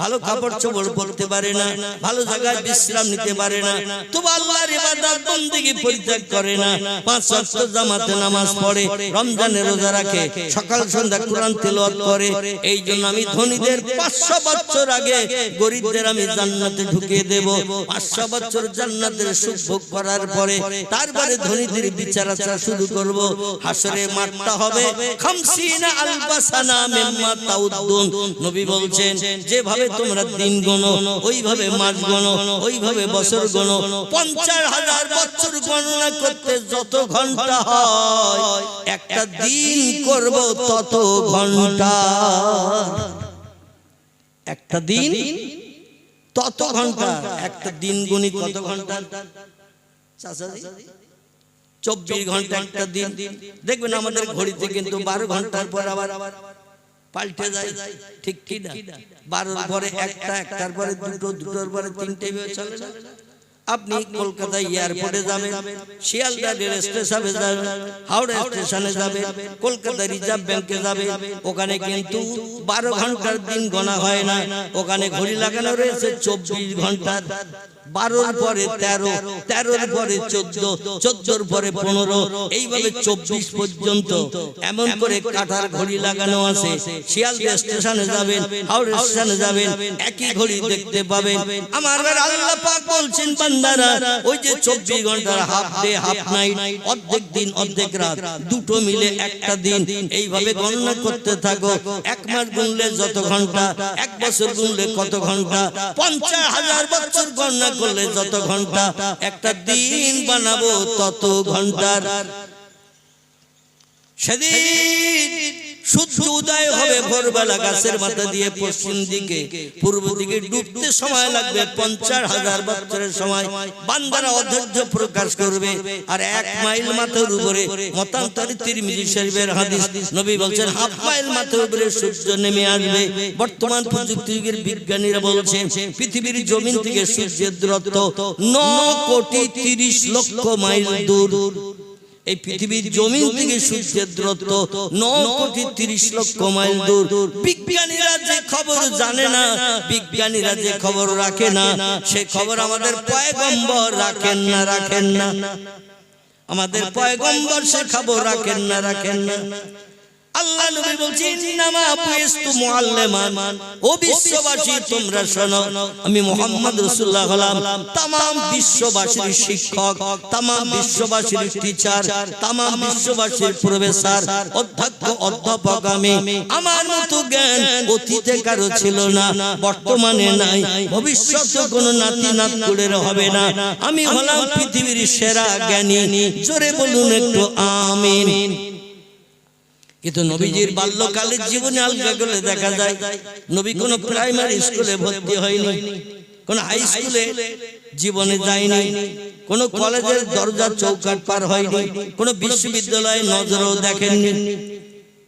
A: ভালো কাপড় চোপড় পরতে পারে না, ভালো জায়গায় বিশ্রাম নিতে পারে না, তবু আল্লাহর ইবাদত বন্দেগী পরিত্যাগ করে না, 5 ওয়াক্ত জামাতে নামাজ পড়ে, রমজানের রোজা রাখে, সকাল সন্ধ্যা কোরআন তেলাওয়াত করে। এই জন্য আমি ধনীদের 500 বছর আগে গরিবদের আমি জান্নাতে ঢুকিয়ে দেব। 500 বছর জান্নাতের সুখ ভোগ করার পরে তারপরে ধনীদের বিচার আচার শুরু করব। হাসরে মাঠটা হবে 50 আলফা সানা মিম্মা তাউদ্দুন। নবী বলছেন, যেভাবে তোমরা দিন গণো, ওইভাবে মাস গণো, ওইভাবে বছর গণো। 50,000 বছর গণনা করতে যত ঘন্টা হয়, একটা দিন করব তত ঘন্টা। একটা দিন তত ঘন্টা, একটা দিন গুনি কত ঘন্টা? চাচাজি 24 ঘন্টা একটা দিন। দেখবেন আমাদের ঘড়িতে কিন্তু 12 ঘন্টার পর আবার পাল্টে যায়, ঠিক কি না? 12-র পরে একটা, একটার পরে দুটো, দুটোর পরে তিনটে চলে না? আপনি কলকাতা এয়ারপোর্টে যাবেন, শিয়ালদা রেল স্টেশনে যাবেন, হাওড়া স্টেশনে যাবেন, কলকাতা রিজার্ভ ব্যাংকে যাবেন, ওখানে কিন্তু 12 ঘন্টার দিন গণা হয় না, ওখানে ঘড়ি লাগানো রয়েছে 24 ঘন্টার। 12 পরে 13, 13 পরে 14, 14 পরে 15, এইভাবে 24 পর্যন্ত এমন করে কাঁটার ঘড়ি লাগানো আছে। শিয়ালদা স্টেশনে যাবেন, হাওড়া স্টেশনে যাবেন, একই ঘড়ি দেখতে পাবেন। আমার আল্লাহ পাক বলছেন বান্দারা ওই যে 24 ঘন্টার হাফ ডে হাফ নাইট, অর্ধেক দিন অর্ধেক রাত, দুটো মিলে একটা দিন, এইভাবে গণনা করতে থাকো। এক মাস গুনলে যত ঘন্টা, এক বছর গুনলে কত ঘন্টা, 50,000 বছর গণনা করলে যত ঘন্টা, একটা দিন বানাবো তত ঘন্টার। সেদিন সূর্য উদয় হবে ভোরবেলা গাছের মাথা দিয়ে পশ্চিম দিকে, পূর্ব দিকে ডুবতে সময় লাগবে 50,000 বছরের সময়। বান্দারা অধৈর্য প্রকাশ করবে। আর 1 মাইল মাথার উপরে, মতান্তরে তিরমিজি শরীফের হাদিস, নবী বলছেন হাফ মাইল মাথার উপরে সূর্য নেমে আসবে। বর্তমান প্রযুক্তি যুগের বিজ্ঞানীরা বলছেন পৃথিবীর জমিন থেকে সূর্যের দূরত্ব 9,30,00,000 মাইল দূর। এই পৃথিবীর জমিন থেকে সূর্যের দূরত্ব 9,30,00,000 মাইল দূর। বিজ্ঞানীরা যে খবর জানে না, বিজ্ঞানীরা যে খবর রাখে না, সেই খবর আমাদের পয়গম্বর রাখেন না। আমাদের পয়গম্বর সে খবর রাখেন না। আল্লাহ নবী বলছেন ইন্নামা বুইস্তু মুআল্লিমান, ও বিশ্ববাসী তোমরা শোনো, আমি মুহাম্মদ রাসূলুল্লাহ হলাম तमाम বিশ্ববাসীর শিক্ষক, तमाम বিশ্ববাসীর টিচার, तमाम বিশ্ববাসীর প্রফেসর, অধ্যক্ষ, অধ্যাপক আমি। আমার মতো জ্ঞান অতীতে কারো ছিল না, বর্তমানে নাই, ভবিষ্যতে কোনো নাতি নাতকুড়ের হবে না। আমি হলাম পৃথিবীর সেরা জ্ঞানী। জোরে বলুন একটু আমিন। কিন্তু নবীজির বাল্যকালের জীবনে আলগা করে দেখা যায় নবী কোনো প্রাইমারি স্কুলে ভর্তি হয়নি, কোন হাই স্কুলে জীবনে যায়নি, কোন কলেজের দরজা চৌকাঠ পার হয়নি, কোন বিশ্ববিদ্যালয়ে নজরও দেখেননি।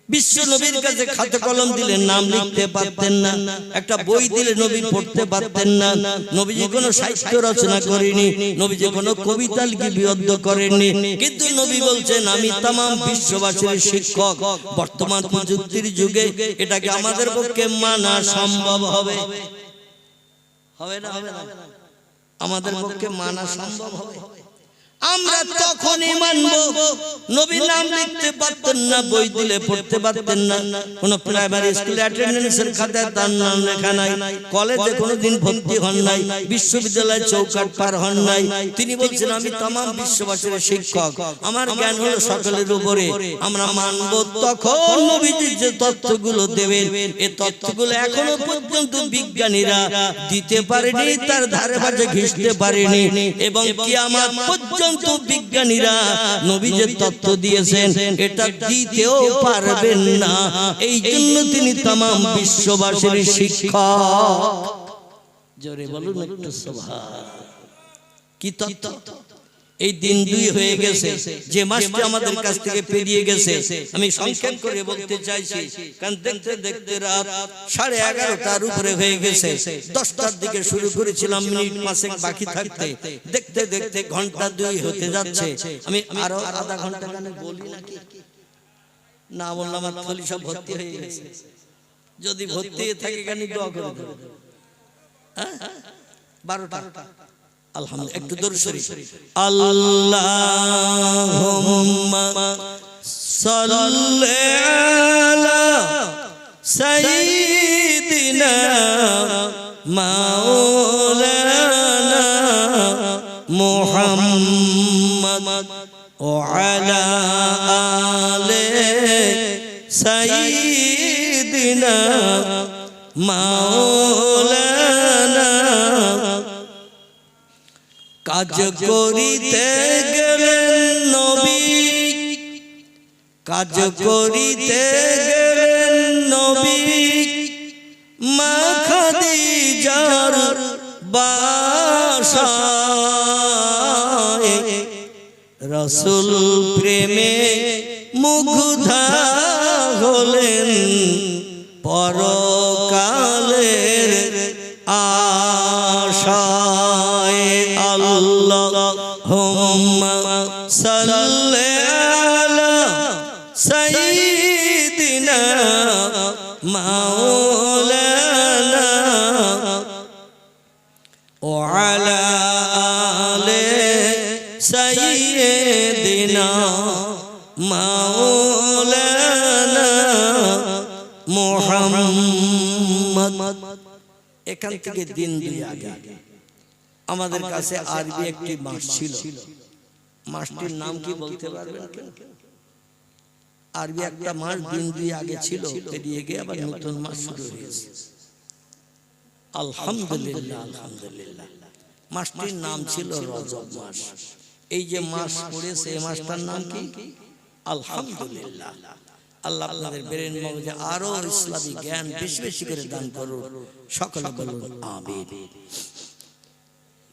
A: বিশ্ব নবীর কাছে খাতা কলম দিলে নাম লিখতে পারতেন না, একটা বই দিলে নবী পড়তে পারতেন না। নবীজি কোনো সাহিত্য রচনা করেনি, নবীজি কোনো কবিতা লিপিবদ্ধ করেননি। কিন্তু নবী বলছেন আমি तमाम বিশ্ববাসীর শিক্ষক। বর্তমান প্রযুক্তির যুগে এটাকে আমাদের পক্ষে মানা সম্ভব হবে না? আমাদের পক্ষে মানা সম্ভব হবে? আমরা তখনই মানব। নবী নাম লিখতে পারতেন না, বই দিলে পড়তে পারতেন না, কোন প্রাইমারি স্কুলে অ্যাটেন্ডেন্সের খাতায় তার নাম লেখা নাই, কলেজে কোনোদিন ভর্তি হন নাই, বিশ্ববিদ্যালয়ে চৌকাঠ পার হন নাই। তিনি বলছেন আমি तमाम বিশ্ববাসীর শিক্ষক, আমার জ্ঞান হলো সকলের উপরে। আমরা মানব তখন নবীজি যে তথ্যগুলো দেবেন, এই তথ্যগুলো এখনো পর্যন্ত বিজ্ঞানীরা দিতে পারেনি, তার ধারে পাশে ঘেঁষতে পারেনি, এবং কিয়ামত পর্যন্ত বিজ্ঞানীরা নবী যে তথ্য দিয়েছেন এটা দিতেও পারবেন না। এই জন্য তিনি तमाम বিশ্ববাসীর শিক্ষক। জোরে বলুন একটু সুবহান। কি তথ্য? এই দিন 2 হয়ে গেছে, যে মাসটি আমাদের কাছ থেকে পেরিয়ে গেছে আমি সংক্ষেপ করে বলতে চাইছি, কারণ দেখতে দেখতে রাত 11:30টার উপরে হয়ে গেছে। 10টার দিকে শুরু করেছিলাম, মিনিট 5 বাকি থাকতে দেখতে দেখতে ঘন্টা 2 হতে যাচ্ছে। আমি আরো আধা ঘন্টা গানে বলি নাকি না বললাম, আমার থলি সব ভর্তি হয়ে গেছে। যদি ভর্তি হয়ে থাকে গানি দোয়া করে দেব। 12টা আলহামদুলিল্লাহ। একটু দরুদ শরীফ। আল্লাহুম্মা সাল্লি আলা সাইয়্যিদিনা মাওলানা মুহাম্মদ ওয়া আলা আলি সাইয়্যিদিনা মাওলানা। কাজ করিতে গেলেন নবী, কাজ করিতে গেলেন নবী, মা খাদিজার বাসায়। রাসূল প্রেমে মুগ্ধা হলেন, পরকালের আশায়। আল্লাহুম্মা সাল্লি আলা সাইয়্যিদিনা মাওলানা ওয়া আলা মুহাম্মদ এখান থেকে দিন দুই আগে আমাদের কাছে আরবি একটি মাস ছিল। মাসটির নাম কি বলতে পারবেন? আরবি একটা মাস দিন দুই আগে ছিল, পেরিয়ে গিয়ে আবার নতুন মাস শুরু হয়েছে। আলহামদুলিল্লাহ, আলহামদুলিল্লাহ। মাসটির নাম ছিল রজব মাস। এই যে মাস পড়েছে এই মাসটার নাম কি? আলহামদুলিল্লাহ। আল্লাহ আপনাদের ব্রেন মগজে আরো ইসলামী জ্ঞান বেশি বেশি করে দান করুন, সকলে বলুন আমিন।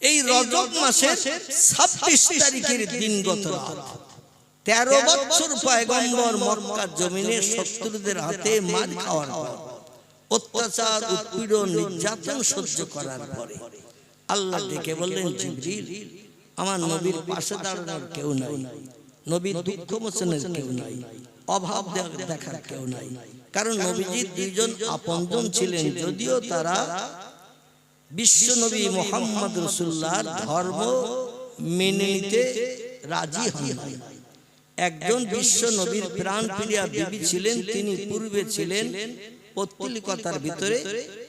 A: এই রজব মাসের 26 তারিখের দিনগত রাত 13 বছর পয়গম্বর মক্কার জমিনে শত্রুদের হাতে মার খাওয়ার পর, অত্যাচার উৎপীড়ন নির্যাতন সহ্য করার পরে আল্লাহ ডেকে বললেন, জিবরিল, আমার নবীর পাশে দাঁড়ানোর কেউ নাই, নবীর দুঃখ মোচনের কেউ নাই, অভাব দেখার কেউ নাই। কারণ নবীজির দুইজন আপনজন ছিলেন, যদিও তারা বিশ্ব নবী মুহাম্মদ রাসূলুল্লাহর ধর্ম মেনে নিতে রাজি হন নাই। একজন বিশ্ব নবীর প্রাণপ্রিয়া বিবি ছিলেন, তিনি পূর্বে ছিলেন পৌত্তলিকতার ভিতরে,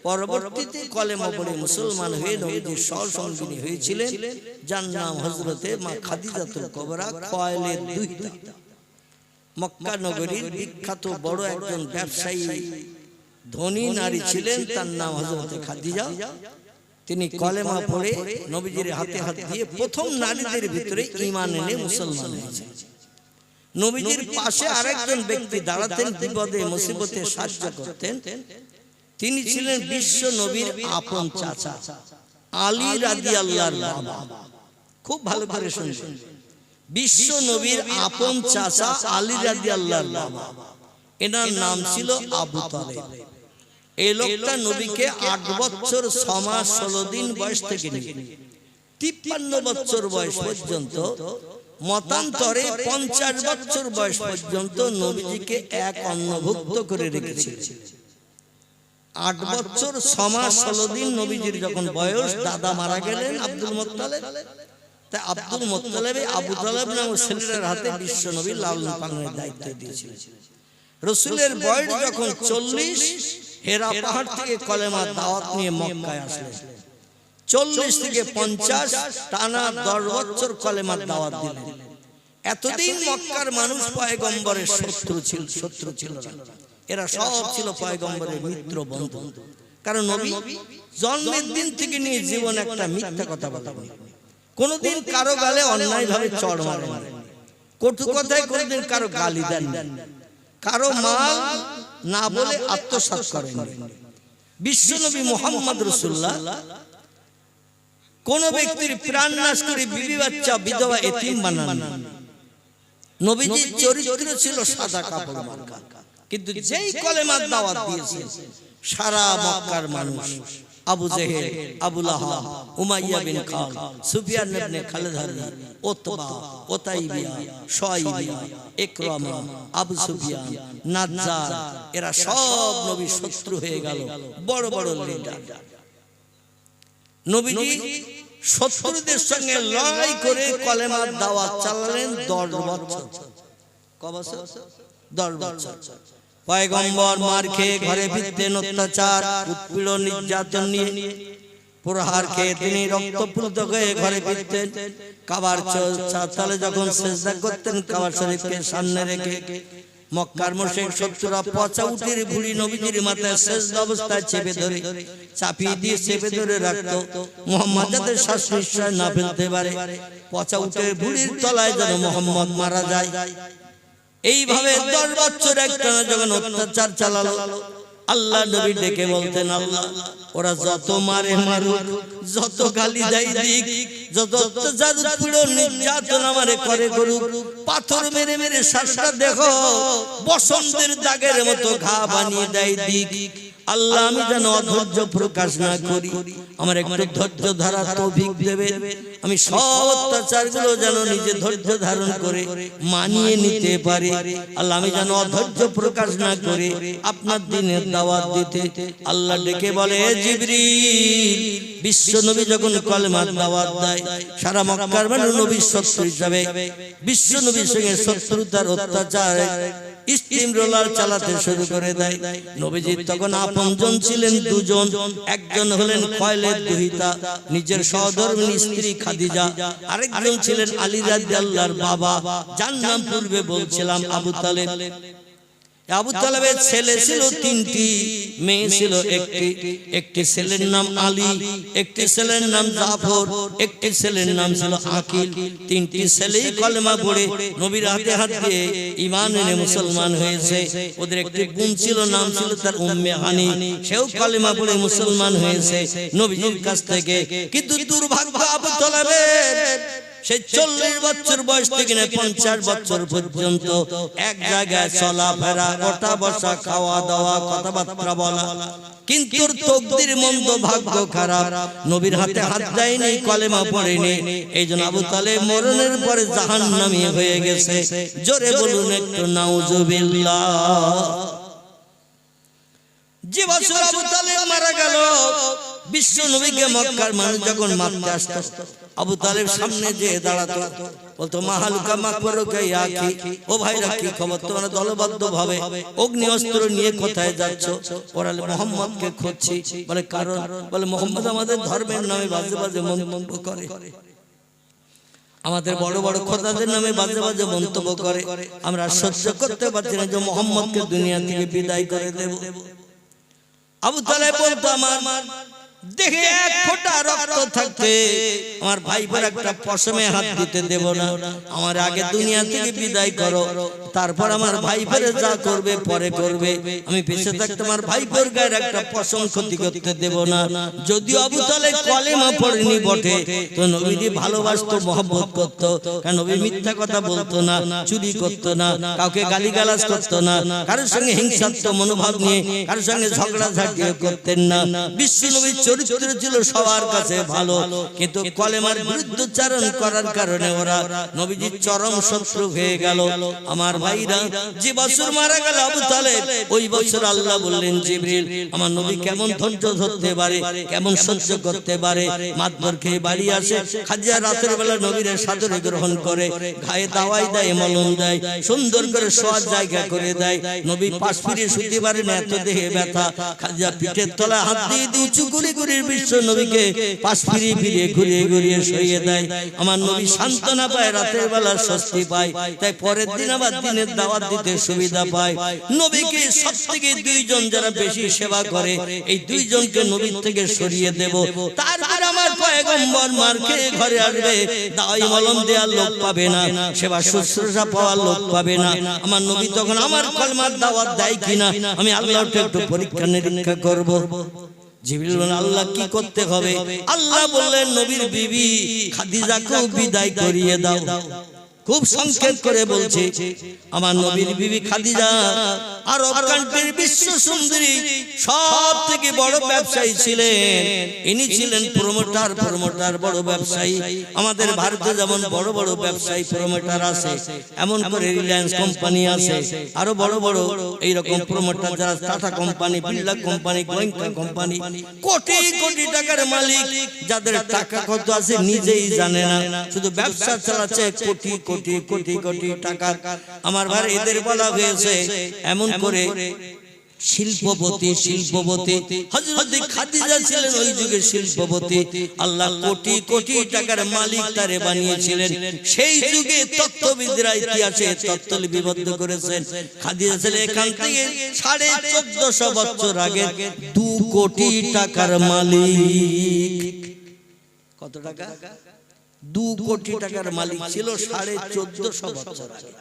A: পরবর্তীতে কলেমা পড়ে মুসলমান হয়ে নবীজির সহসঙ্গিনী হয়েছিলেন, যার নাম হযরতে মা খাদিজাতুল কুবরা খোয়াইলের দুই। মক্কা নগরীর বিখ্যাত বড় একজন ব্যবসায়ী ধনী নারী ছিলেন, তার নাম হযরতে খাদিজা। তিনি কলেমা পড়ে নবীজির হাতে হাত দিয়ে প্রথম নারীদের ভিতরে ঈমান এনে মুসলমান হয়েছেন। নবীজির পাশে আরেকজন ব্যক্তি দাঁড়াতেন, বিপদে মুসিবতে সাহায্য করতেন। তিনি ছিলেন বিশ্ব নবীর আপন চাচা আলী রাদিয়াল্লাহু বাবা। খুব ভালো করে শুনবেন, বিশ্ব নবীর আপন চাচা আলী রাদিয়াল্লাহু বাবা, এনার নাম ছিল আবু তালেব। এই লোকটা নবীকে 8 বছর 6 মাস 16 দিন বয়স থেকে নিয়ে 53 বছর বয়স পর্যন্ত, মতান্তরে 50 বছর বয়স পর্যন্ত নবীজিকে এক অন্নভুক্ত করে রেখেছিল। 8 বছর 6 মাস 16 দিন নবীজির যখন বয়স, দাদা মারা গেলেন আব্দুল মুত্তালিব, তাই আব্দুল মুত্তালিব আবু তালেব নামক ছেলের হাতে বিশ্ব নবী লালন পালনের দায়িত্ব দিয়েছিলেন। রাসূলের বয়স যখন 40, হেরা পাহাড় থেকে কলেমার দাওয়াত নিয়ে মক্কায় আসলেন। 40 থেকে 50 টানা 10 বছর কলেমার দাওয়াত দিলেন। এতদিন মক্কার মানুষ পয়গম্বরের শত্রু ছিল না, এরা সব ছিল পয়গম্বরের মিত্র বন্ধু। কারণ নবী জন্মের দিন থেকে নিয়ে জীবন একটা মিথ্যা কথা বলেন, কোনদিন কারো গালে অন্যায় ভাবে চড় মারেন, কটু কথায় কোনদিন কারো গালি দেন, কারো মাল না বলে আত্মসাৎ করেন। বিশ্বনবী মুহাম্মদ রাসূলুল্লাহ কোন ব্যক্তির প্রাণ নাশ করে বিবি বাচ্চা বিধবা এতিম বানান না। নবীজির চরিত্র ছিল সাদা কাপড় মার্কা, কিন্তু যেই কলেমার দাওয়াত দিয়েছেন সারা মক্কার মানুষ, আবু জেহেল, আবু লাহাব, উমাইয়া বিন খালদ, সুফিয়ান ইবনে খালিদ, উতবা, উতাইবিয়া, শুআইবিয়া, ইকরামা, আবু সুফিয়ান, নাজ্জার, এরা সব নবীর শত্রু হয়ে গেল, বড় বড় লিডার। নবীজি শত্রুদের সঙ্গে লড়াই করে কলেমার দাওয়াত চালালেন 10 বছর। কত বছর? 10 বছর। পয়গম্বর মার খেয়ে ঘরে ফিরতেন, অত্যাচার উৎপীড়ন নির্যাতন নিয়ে প্রহার খেয়ে তিনি রক্তপ্লুত হয়ে ঘরে ফিরতেন। কাবার চাতালে যখন সিজদা করতেন, কাবার শরীফকে সামনে রেখে মক্কার মুশরিক শত্রুরা পচা উটের ভুঁড়ি নবীজির মাথায় সিজদা অবস্থায় চেপে ধরে চাপিয়ে দিয়ে চেপে ধরে রাখতো, মুহাম্মদ যাতে শ্বাস নিঃশ্বাস না ফেলতে পারে। পচা উটের ভুঁড়ির তলায় যেন মুহাম্মদ মারা যায়। এইভাবে 10 বছর একটানা যখন অত্যাচার চালালো, আল্লাহ নবী ডেকে বলতেন, আল্লাহ ওরা যত মারে মারুক, যত গালি দেয় দিক, যত অত্যাচার উৎপীড়ন নির্যাতন আমারে করে করুক, পাথর মেরে মেরে শ্বাসটা দেখো বসন্তের দাগের মতো ঘা বানিয়ে দেয় দিক, আল্লাহ আমি যেন অধৈর্য প্রকাশ না করি, আমার একটু ধৈর্য ধারা তৌফিক দেবে, আমি সব অত্যাচারগুলো যেন নিজে ধৈর্য ধারণ করে মানিয়ে নিতে পারি। আল্লাহ আমি যেন অধৈর্য প্রকাশ না করে আপনার দিনের দাওয়াত দিতে। আল্লাহ ডেকে বলে, জিবরিল, বিশ্ব নবী যখন কলেমার দাওয়াত দেয়, সারা মক্কার মানুষ নবীর শত্রু হিসাবে বিশ্ব নবীর সঙ্গে শত্রুতার অত্যাচার স্টিম রোলার চালাতে শুরু করে দেয়। নবীজি তখন আপনজন ছিলেন দুজন, একজন হলেন খয়লেদ দুহিতা নিজের সহধর্মিণী স্ত্রী খাদিজা, আরেকজন ছিলেন আলী রাদিয়াল্লাহর বাবা, যার নাম পূর্বে বলছিলাম আবু তালেব। আবু তালেবের ছেলে ছিল তিনটি, মেয়ে ছিল একটি। একটি ছেলের নাম আলী, একটি ছেলের নাম জাফর, একটি ছেলের নাম ছিল আকিল। তিনটি ছেলেই কলেমা পড়ে নবীর হাতে হাত দিয়ে ঈমান এনে মুসলমান হয়েছে। ওদের একটি বোন ছিল, নাম ছিল তার উম্মে হানি, সেও কলেমা পড়ে মুসলমান হয়েছে নবীজির কাছ থেকে। কিন্তু দুর্ভাগ্য আবু তালেবের, সে 40 বছর বয়স থেকে 50 বছর পর্যন্ত এক জায়গায় চলাফেরা, ওঠা বসা, খাওয়া দাওয়া, কথাবার্তা বলা, কিন্তু তকদির মন্দ, ভাগ্য খারাপ, নবীর হাতে হাত দেয়নি, কলেমা পড়েনি। এই জন্য আবু তালেব মরণের পরে জাহান্নামী হয়ে গেছে। জোরে বলুন একটু নাউজুবিল্লাহ। যে বছর আবু তালেব মারা গেল, বিশ্ব নবীকে মক্কার মানুষ যখন মারতে আসতো, আবু তালেব সামনে যে দাঁড়াতো, বলতো মাহালুকা মাকবরুকা ইয়া আখি, ও ভাইরা কি খবর, তোমরা দলবদ্ধ ভাবে অগ্নি অস্ত্র নিয়ে কোথায় যাচ্ছ? ওরা মুহাম্মদকে খুঁজছি। বলে কারণ? বলে মুহাম্মদ আমাদের ধর্মের নামে বাজে বাজে মন্তব্য করে, আমাদের বড় বড় খোদাদের নামে বাজে বাজে মন্তব্য করে, আমরা সহ্য করতে পারছি না যে মুহাম্মদকে দুনিয়া থেকে বিদায় করে দেব। আবু তালেব বলতো আমার দেখে এক ফোঁটা রক্ত থাকতে আমার ভাইপোর একটা পশমে হাত দিতে দেব না, আমার আগে দুনিয়া থেকে বিদায় করো, তারপর আমার ভাইপোরে যা করবে পরে করবে, আমি বেঁচে থাকতে আমার ভাইপোর গায়ের একটা পশম ক্ষতি করতে দেব না। যদিও আবু তালেব কলেমা পড়েনি বটে, তো নবীজি ভালোবাসতো, মহব্বত করতো, কারণ নবী মিথ্যা কথা বলতো না, চুরি করতো না, কাউকে গালিগালাজ করতো না, কারোর সঙ্গে হিংসাত্মক মনোভাব নিয়ে কারোর সঙ্গে ঝগড়াঝাটি করতেন না। বিশ্ব নবীর চরিত্র ছিল সবার কাছে ভালো, কিন্তু কলেমার বিরুদ্ধচারণ করার কারণে ওরা নবীজির চরম শত্রু হয়ে গেল। আমার ভাইরা, যে বছর মারা গেল আবু তালেব, ওই বছর আল্লাহ বললেন জিবরিল, আমার নবী কেমন ধৈর্য ধরতে পারে, কেমন সহ্য করতে পারে। মাতবর খেয়ে বাড়ি আসে, খাদিজা রাতের বেলা নবীর সাদরে গ্রহণ করে, গায়ে দাওয়াই দেয়, মলম দেয়, সুন্দর করে শোয়ার জায়গা করে দেয়। নবী পাশ ফিরে শুতে পারেন, এত দেহে ব্যথা। খাদিজা পিঠের তলায় হাত দিয়ে উঁচু করে বিশ্ব নবীকে পাশ ফিরিয়ে ফিরিয়ে ঘুরিয়ে ঘুরিয়ে শুইয়ে দেয়। আমার নবী সান্ত্বনা পায়, রাতের বেলা স্বস্তি পায়, তাই পরের দিন আবার দিনের দাওয়াত দিতে সুবিধা পায়। নবীকে সব থেকে দুইজন যারা বেশি সেবা করে, এই দুইজনকে নবীর থেকে সরিয়ে দেব, তারপর আমার পয়গম্বর মার খেয়ে ঘরে আসবে, দাওয়াই মলম দেওয়ার লোক পাবে না, সেবা শুশ্রূষা পাওয়ার লোক পাবে না। আমার নবী তখন আমার কলমার দাওয়াত দেয় কিনা আমি আল্লাহকে একটু পরীক্ষা নিরীক্ষা করব। জিবরিল বললেন আল্লাহ কি করতে হবে? আল্লাহ বললেন নবীর বিবি খাদিজাকেও বিদায় করিয়ে দাও। খুব সংক্ষেপ করে বলছে, আমার নবীর বিবি খাদিজা আরব কান্ট্রির বিশ্ব সুন্দরী সব থেকে বড় ব্যবসায়ী ছিলেন। ইনি ছিলেন প্রমোটার বড় ব্যবসায়ী। আমাদের ভারতে যেমন বড় বড় ব্যবসায়ী প্রমোটার আছে, এমন করে রিলায়েন্স কোম্পানি আছে, আরো বড় বড় এইরকম প্রমোটার যারা tata company, Birla company, Goenka company, crore crore টাকার মালিক, যাদের টাকা কত আছে নিজেই জানে না, শুধু ব্যবসা চালাচ্ছে কোটি কোটি কোটি কোটি টাকা। আমার ভাই এদের বলা হয়েছে এমন করে শিল্পপতি। হযরত খাদিজা ছিলেন ওই যুগের শিল্পপতি। আল্লাহ কোটি কোটি টাকার মালিক তারে বানিয়েছিলেন। সেই যুগে তত্ত্ববিদরা ইতিহাসে তত্ত্ব লিপিবদ্ধ করেছেন, খাদিজা ছিলেন এখান থেকে 1450 বছর আগে 2 কোটি টাকার মালিক। কত টাকা? 2 কোটি টাকার মালিক ছিল 1450 বছর আগে।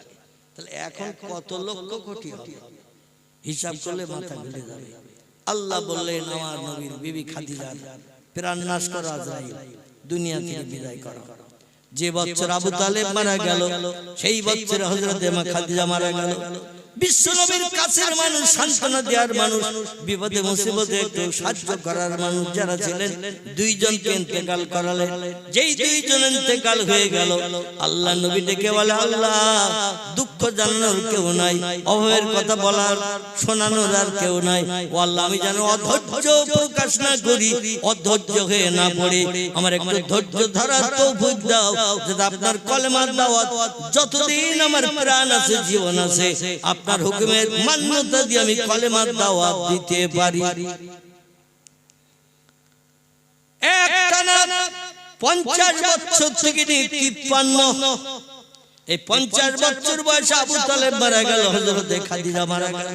A: তাহলে এখন কত লক্ষ কোটি হবে? হিসাব করলে মাথা ঘুরে যাবে। আল্লাহ বললেন আমার নবীর বিবি খাদিজার প্রাণ নাশ করা, আজরাইল দুনিয়া থেকে বিদায় করা। যে বছর আবু তালেব মারা গেল, সেই বছর হযরত মা খাদিজা মারা গেল। বিশ্ব নবীর কাছের মানুষ, সান্ত্বনা দেওয়ার মানুষ, বিপদে মুসিবতে একটু সাহায্য করার মানুষ যারা ছিলেন, দুইজনকে ইন্তেকাল করালেন। যেই দুইজন ইন্তেকাল হয়ে গেল, আল্লাহ নবী ডেকে বলে আল্লাহ দুঃখ জানানোর কেউ নাই, অভয়ের কথা বলার শোনানোর আর কেউ নাই। ও আল্লাহ আমি যেন অধৈর্য প্রকাশ না করি, অধৈর্য হয়ে না পড়ে আমার একটু ধৈর্য ধরার তৌফিক দাও, যাতে আপনার কলেমার দাওয়াত যতদিন আমার প্রাণ আছে, জীবন আছে, আপনার হুকুমের মান্যতা দিয়ে আমি কলেমার দাওয়াত দিতে পারি। একটানা 50 বছর থেকে 53, এই 50 বছর বয়সে আবু তালেব মারা গেল, হযরতে খাদিজা মারা গেল,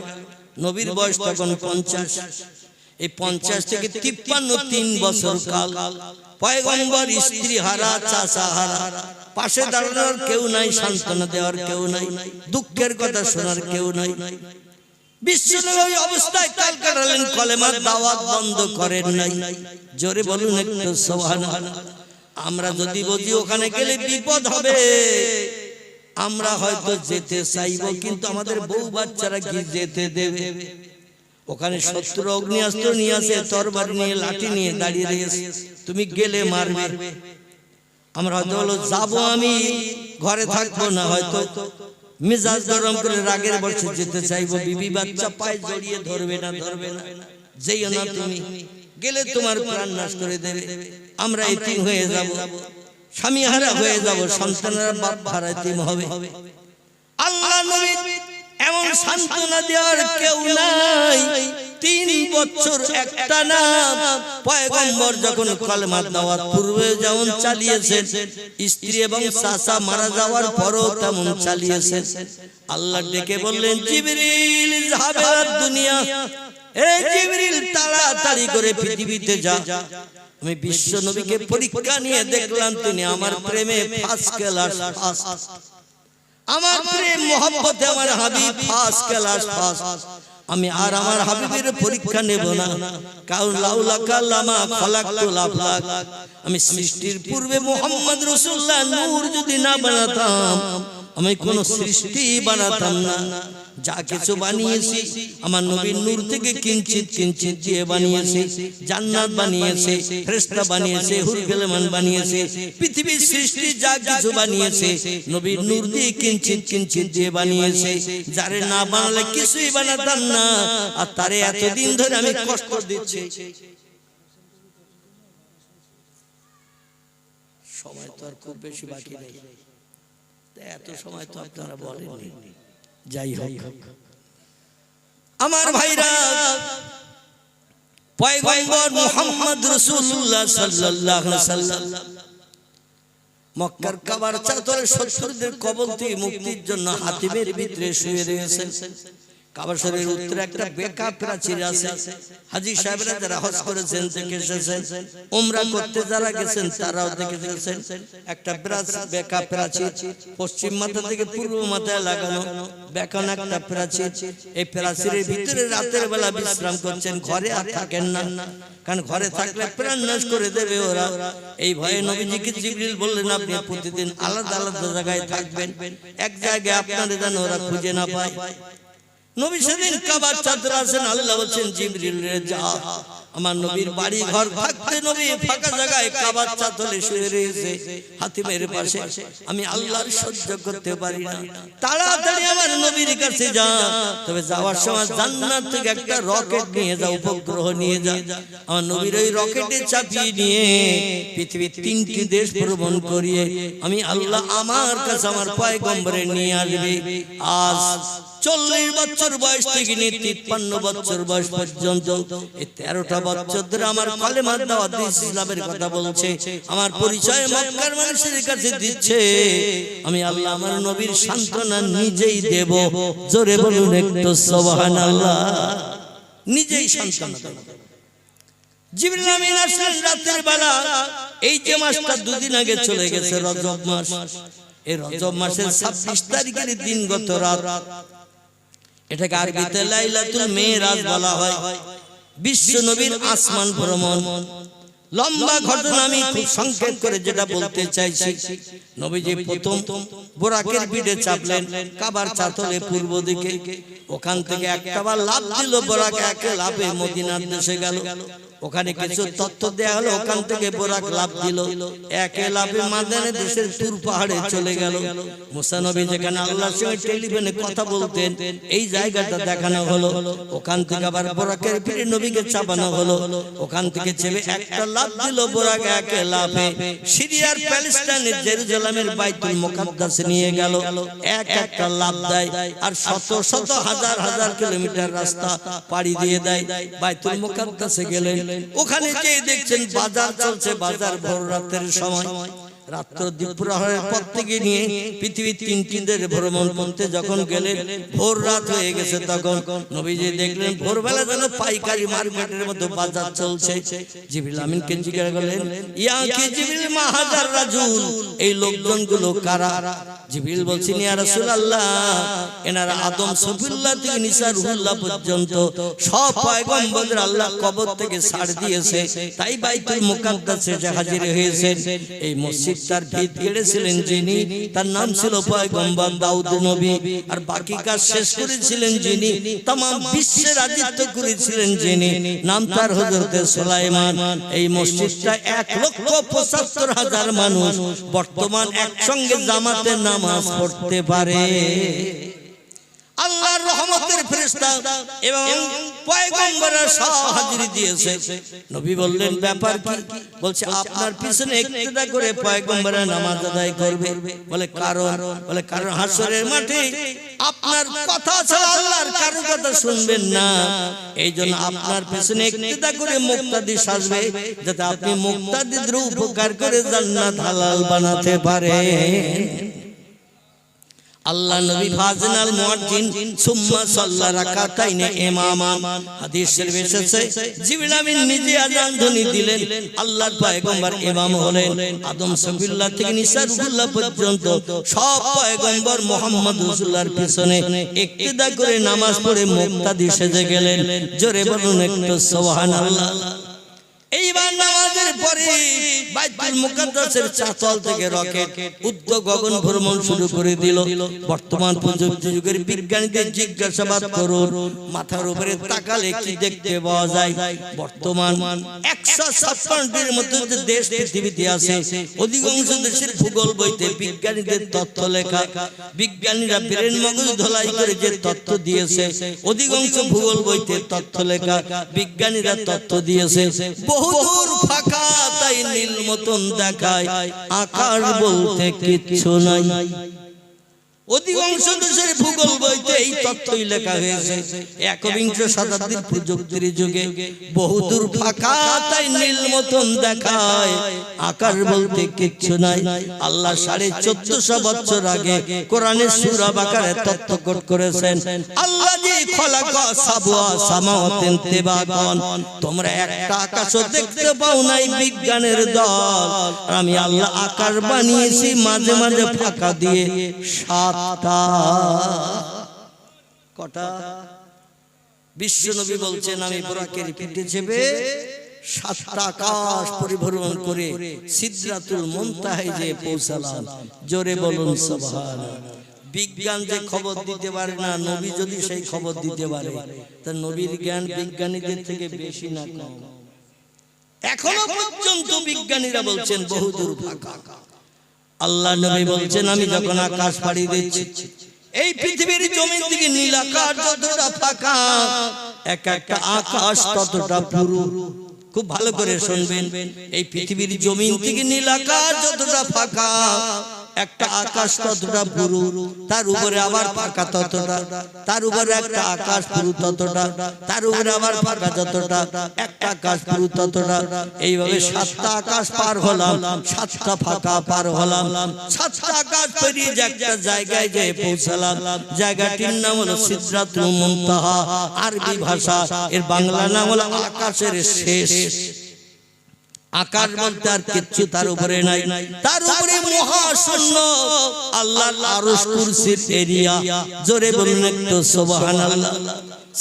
A: নবীর বয়স তখন 50। এই 50 থেকে 53 3 বছর কাল পয়গম্বর স্ত্রী হারা, চাচা হারা, পাশে দাঁড়ানোর কেউ নাই, সান্ত্বনা দেওয়ার কেউ নাই, দুঃখের কথা শোনার কেউ নাই। বিশ্বনবী অবস্থায় কাল কাটালেন, কলেমার দাওয়াত বন্ধ করেন নাই। জোরে বলুন একটু সুবহানাল্লাহ। আমরা যদি বুঝি ওখানে গেলে বিপদ হবে, আমরা হয়তো যেতে চাইবো, কিন্তু আমাদের বউ বাচ্চারা কি যেতে দেবে? ওখানে শত্রু অগ্নিয়াস্ত্র নিয়ে আসে, তরবারি নিয়ে, লাঠি নিয়ে দাঁড়িয়ে রয়েছে, তুমি গেলে মারবে। আমরা হয়তো বলো যাবো, আমি ঘরে থাকবো না, হয়তো মেজাজ গরম করে রাগের বশে যেতে চাইবো, বিবি বাচ্চা পায়ে জড়িয়ে ধরবে না, যেও না তুমি, গেলে তোমার প্রাণ নাশ করে দেবে, আমরা এতিম হয়ে যাব, স্বামী হারা হয়ে যাব, সন্তানেরা বাপ হারা এতিম হবে। আল্লাহ নবী এমন সান্ত্বনা দেওয়ার কেউ নাই। 3 বছর একটানা পয়গম্বর যখন কলেমার দাওয়াত পূর্বে যেমন চালিয়েছেন, স্ত্রী এবং চাচা মারা যাওয়ার পরও তেমন চালিয়েছেন। আল্লাহ ডেকে বললেন, জিবরিল যাবে দুনিয়া, এই জিবরিল তাড়াতাড়ি করে পৃথিবীতে যা। আমি বিশ্ব নবীকে পরীক্ষা নিয়ে দেখলাম, তিনি আমার প্রেমে ফার্স্ট ক্লাস পাস, আমার প্রেম মোহাম্মতে আমার হাবিব ফার্স্ট ক্লাস পাস। আমি আর আমার হাবিবের পরীক্ষা নেব না, কারণ লাউলা কাল্লামা খালাকতুল আফলাক, আমি সৃষ্টির পূর্বে মুহাম্মদ রাসূলুল্লাহ নূর যদি না বানাতাম, আমি কোন সৃষ্টি বানাতাম না। যা কিছু বানিয়েছি আমার নবীর নূর থেকে কিঞ্চিত কিঞ্চিত দিয়ে বানিয়েছি। জান্নাত বানিয়েছে, ফেরেশতা বানিয়েছে, হুর গিলমান বানিয়েছে, পৃথিবীর সৃষ্টি যা কিছু বানিয়েছে নবীর নূর দিয়ে কিঞ্চিত কিঞ্চিত দিয়ে বানিয়েছে। যারে না বানালে কিছুই বানাতাম না, আর তারে এতদিন ধরে আমি কষ্ট দিচ্ছি। সময় তো আর খুব বেশি বাকি নেই, এত সময় তো আপনারা বলেননি। যাই হোক আমার ভাইরা, পয়গম্বর মুহাম্মদ রাসূলুল্লাহ সাল্লাল্লাহু আলাইহি ওয়াসাল্লাম মক্কার কাবার চাদরে শত্রুদের কবল থেকে মুক্তির জন্য হাতিমের ভিতরে শুয়ে রয়েছেন। কাবা শরীফের উত্তরে একটা বেকা প্রাচীর আছে। হাজী সাহেবরা যারা হজ করেছেন দেখে এসেছেন, উমরা করতে যারা গেছেন তারাও দেখে এসেছেন, একটা বেকা প্রাচীর পশ্চিম মাথা থেকে পূর্ব মাথায় লাগানো বেকানো একটা প্রাচীর। এই প্রাচীরের ভিতরে রাতের বেলা বিশ্রাম করছেন, ঘরে আর থাকেন না, কারণ ঘরে থাকলে প্রাণ নাশ করে দেবে ওরা। এই ভয়ে নবীজিকে জিবরিল বললেন, আপনি প্রতিদিন আলাদা আলাদা জায়গায় থাকবেন, এক জায়গায় আপনারা যেন ওরা খুঁজে না পায়। নবী সেদিন কাবার চাদরে আছেন, আল্লাহ বলছেন জিবরিল রে যা, আমার নবীর বাড়ি ঘর থাকতে নবী ফাঁকা জায়গায় কাবার চাদরে শুয়ে রয়েছে হাতিমের পাশে, আমি আল্লাহর সহ্য করতে পারি না, তাড়াতাড়ি আমার নবীর কাছে যা। তবে যাওয়ার সময় জান্নাত থেকে একটা রকেট নিয়ে যা, উপগ্রহ নিয়ে যা, আমার নবীর ওই রকেটে চাপিয়ে নিয়ে পৃথিবীর 3টি দেশ ভ্রমণ করিয়ে আমি আল্লাহ আমার কাছে আমার পয়গম্বরে নিয়ে আসবে। আজ 40 বছর বয়স থেকে 53 বছর বয়স পর্যন্ত এই 13টা বছর ধরে আমার কলেমার দাওয়াত দিয়ে ইসলামের কথা বলছে, আমার পরিচয় মক্কার মানুষের কাছে দিচ্ছে। আমি আল্লাহ আমার নবীর সান্ত্বনা নিজেই দেব। জোরে বলুন একটু সুবহানাল্লাহ। নিজেই সান্ত্বনা দেব। জিবরিল আমিন আসলেন রাতের বেলা। এই যে মাসটা 2 দিন আগে চলে গেছে, রজব মাস। এই রজব মাসের 26 তারিখের দিনগত রাত, এটাকে আরবিতে লাইলাতুল মেরাজ বলা হয়। বিশ্ব নবীর আসমান ভ্রমণ। লম্বা ঘটনা, আমি খুব সংক্ষেপ করে যেটা বলতে চাইছি, নবীজি প্রথম বোরাকের পিঠে চাপলেন কাবার চাদরে পূর্ব দিকে। ওখান থেকে একটা বার লাফ দিল বোরাক, এক লাফে মদিনার দেশে গেল। ওখানে কিছু তথ্য দেয়া হলো। ওখান থেকে বোরাক লাভ দিল, একে লাভে মাদানে দেশের তুর পাহাড়ে চলে গেল। মুসা নবী যেখানে আল্লাহর সঙ্গে টেলিফোনে কথা বলতেন এই জায়গাটা দেখানো হলো। ওখান থেকে আবার বোরাকের পিঠে নবীকে চাপানো হলো। ওখান থেকে চেপে একটা লাভ দিল বোরাক, একে লাভে সিরিয়ার প্যালেস্টাইনের জেরুজালেমের বাইতুল মুকাদ্দাসে নিয়ে গেল। এক একটা লাভ দেয় আর শত শত হাজার হাজার কিলোমিটার রাস্তা পাড়ি দিয়ে দেয়। বাইতুল মুকাদ্দাসে গেলেন, ওখানে যে দেখছেন বাজার চলছে, বাজার ভোর রাতের সময়। রাত্র দ্বীপ্রহরের পর থেকে নিয়ে পৃথিবীর তিন দেশ ভ্রমণ করতে যখন গেলেন ভোর রাত হয়ে গেছে। তখন নবীজি দেখলেন ভোরবেলা যেন পাইকারি মার্কেটের মতো বাজার চলছে। জিবরিল আমিনকে জিজ্ঞাসা করলেন, ইয়া কি জিবরিল মা হাজার রাজুল, এই লোকজনগুলো কারা? জিবরিল বলছেন, ইয়া রাসূলুল্লাহ, এনারা আদম সফিউল্লাহ থেকে নিসা রুহুল্লাহ পর্যন্ত সব পয়গম্বরদের আল্লাহ কবর থেকে ছাড় দিয়েছে, তাই বাইতুল মুকাদ্দাসে হাজির হয়েছেন। এই মসজিদ তার ভিত গেড়েছিলেন যিনি, তার নাম ছিল পয়গম্বর দাউদ নবী। আর বাকি কাজ শেষ করেছিলেন যিনি, तमाम বিশ্বে রাজত্ব করেছিলেন যিনি, নাম তার হযরতে সুলাইমান। এই মসজিদটা 1,75,000 মানুষ বর্তমান একসঙ্গে জামাতে নামাজ পড়তে পারে। আল্লাহর রহমতের ফেরেশতা এবং পয়গম্বররা সব হাজিরি দিয়েছে। নবী বললেন, ব্যাপার কি? বলছে, আপনার পিছনে ইক্তেদা করে পয়গম্বররা নামাজ আদায় করবে। বলে কারণ হাসরের মাঠে আপনার কথা ছাড়া আল্লাহর কারো কথা শুনবেন না। এইজন্য আপনার পিছনে ইক্তেদা করে মুক্তাদি সাজবে, যাতে আপনি মুক্তাদিদের উপকার করে জান্নাত হালাল বানাতে পারেন। আল্লাহ নবী ফাজনাল মুয়াজ্জিন সুম্মা সাল্লা রাকাতাইনে ইমামান। হাদিস শরীফে এসেছে জিবরিল আমিন নিজে আযান ধ্বনি দিলেন, আল্লাহর পয়গম্বর ইমাম হলেন। আদম সফিউল্লাহ থেকে নিসা রুহুল্লাহ পর্যন্ত সব পয়গম্বর মুহাম্মদ রাসূলুল্লাহর পিছনে ইক্তেদা করে নামাজ পড়ে মুক্তাদি সেজে গেলেন। জোরে বলুন একটু সুবহানাল্লাহ। এইবার নামাজের পরে বাইতুল মুকাদ্দাসের চাতল থেকে রকেট উচ্চ গগন ভ্রমণ শুরু করে দিল। বর্তমান প্রযুক্তি যুগের বিজ্ঞানীদের জিজ্ঞাসাবাদ করুন, মাথার উপরে তাকালে কি দেখতে পাওয়া যায়? বর্তমান 156টির মতো যে দেশ পৃথিবীতে আছে, অধিকাংশ দেশের ভূগোল বইতে বিজ্ঞানীদের তথ্য লেখা। বিজ্ঞানীরা ব্রেন মগজ ধলাই করে যে তথ্য দিয়েছে, অধিকাংশ ভূগোল বইতে তথ্য লেখা। বিজ্ঞানীরা তথ্য দিয়েছে বহুদূর ফাঁকা, তাই নীল মতন দেখায়, আকাশ বলতে কিচ্ছু নাই। অধিকাংশ দেশের ভূগোল বইতে এই তথ্যই লেখা হয়েছে। একবিংশ শতাব্দীর প্রযুক্তির যুগে বহুদূর ফাঁকা, তাই নীল মতন দেখায়, আকাশ বলতে কিচ্ছু নাই। আল্লাহ 1450 বছর আগে কোরআনের সূরা বাকারায় তথ্য কোট করেছেন, আল্লাহ জি খলাকা সাবওয়া সামাওয়াতিন তিবাকান, তোমরা একটা আকাশও দেখতে পাও নাই বিজ্ঞানের দল। আমি আল্লাহ আকাশ বানিয়েছি মাঝে মাঝে ফাঁকা দিয়ে সাতটা। কটা? বিশ্বনবী বলছেন, আমি বুরাকের পিঠে চেপে 7টা আকাশ পরিভ্রমণ করে সিদরাতুল মুনতাহায় যে পৌঁছালাম। জোরে বলুন সুবহানাল্লাহ। বিজ্ঞান যে খবর দিতে পারে না, নবী যদি সেই খবর দিতে পারে, তা নবীর জ্ঞান বিজ্ঞানীদের থেকে বেশি না কম? এখনো পর্যন্ত বিজ্ঞানীরা বলছেন বহুদূর ফাঁকা। আল্লাহ নবী বলছেন, আমি যখন আকাশ পাড়ি দিচ্ছি, এই পৃথিবীর জমিন থেকে নীল আকাশ যতটা ফাঁকা, এক একটা আকাশ ততটা পুরু। খুব ভালো করে শুনবেন, এই পৃথিবীর জমিন থেকে নীল আকাশ যতটা ফাঁকা, একটা আকাশ ততটা পুরু, তার উপরে আবার ফাঁকা ততটা, তার উপরে একটা আকাশ পুরু ততটা, তার উপরে আবার ফাঁকা যতটা, একটা আকাশ পুরু ততটা। এইভাবে 7টা আকাশ পার হলাম, 7টা ফাঁকা পার হলাম, 7টা আকাশ পেরিয়ে একটা জায়গায় গিয়ে পৌঁছালাম। জায়গাটির নাম হলো সিদরাতুল মুনতাহা। আরবি ভাষা এর বাংলা নাম হলো আকাশের শেষ। আকাশ বলতে আর কিচ্ছু তার উপরে নাই, তার উপরে মহাশূন্য, আল্লাহর আরশ কুরসির এরিয়া। জোরে বলুন একটু সুবহানাল্লাহ।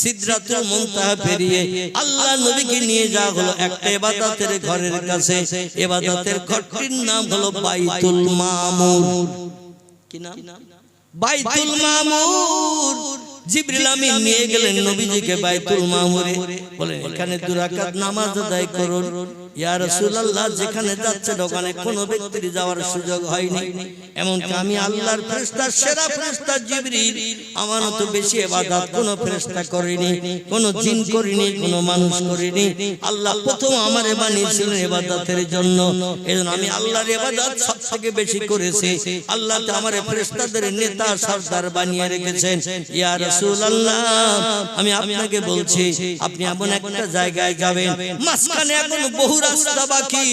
A: সিদরাতুল মুনতাহা পেরিয়ে আল্লাহ নবীকে নিয়ে যাওয়া হলো একটা ইবাদতের ঘরের কাছে। ইবাদতের ঘরটির নাম হলো বাইতুল মামুর। কি নাম? বাইতুল মামুর। জিবরিল আমিন নিয়ে গেলেন নবীজিকে বাইতুল মামুরে, বলেন এখানে 2 রাকাত নামাজ আদায় করুন। ইয়া রাসূলুল্লাহ, যেখানে যাচ্ছেন ওখানে কোনো ব্যক্তির যাওয়ার সুযোগ হয়নি, এমনকি আমি আল্লাহর ফেরেশতা, সেরা ফেরেশতা জিবরিল আমার মতো বেশি ইবাদত কোনো ফেরেশতা করেনি, কোনো জিন করেনি, কোনো মানুষ করেনি। আল্লাহ প্রথম আমারে বানিয়েছিলেন ইবাদতের জন্য, এজন্য আমি আল্লাহর ইবাদত সবথেকে বেশি করেছি। আল্লাহ তো আমারে ফেরেশতাদের নেতা সরদার বানিয়ে রেখেছেন। ইয়া রাসূলুল্লাহ, আমি আপনাকে বলছি, আপনি এমন একটা জায়গায় যাবেন, মাঝখানে এখন বহু রাস্তা বাকি,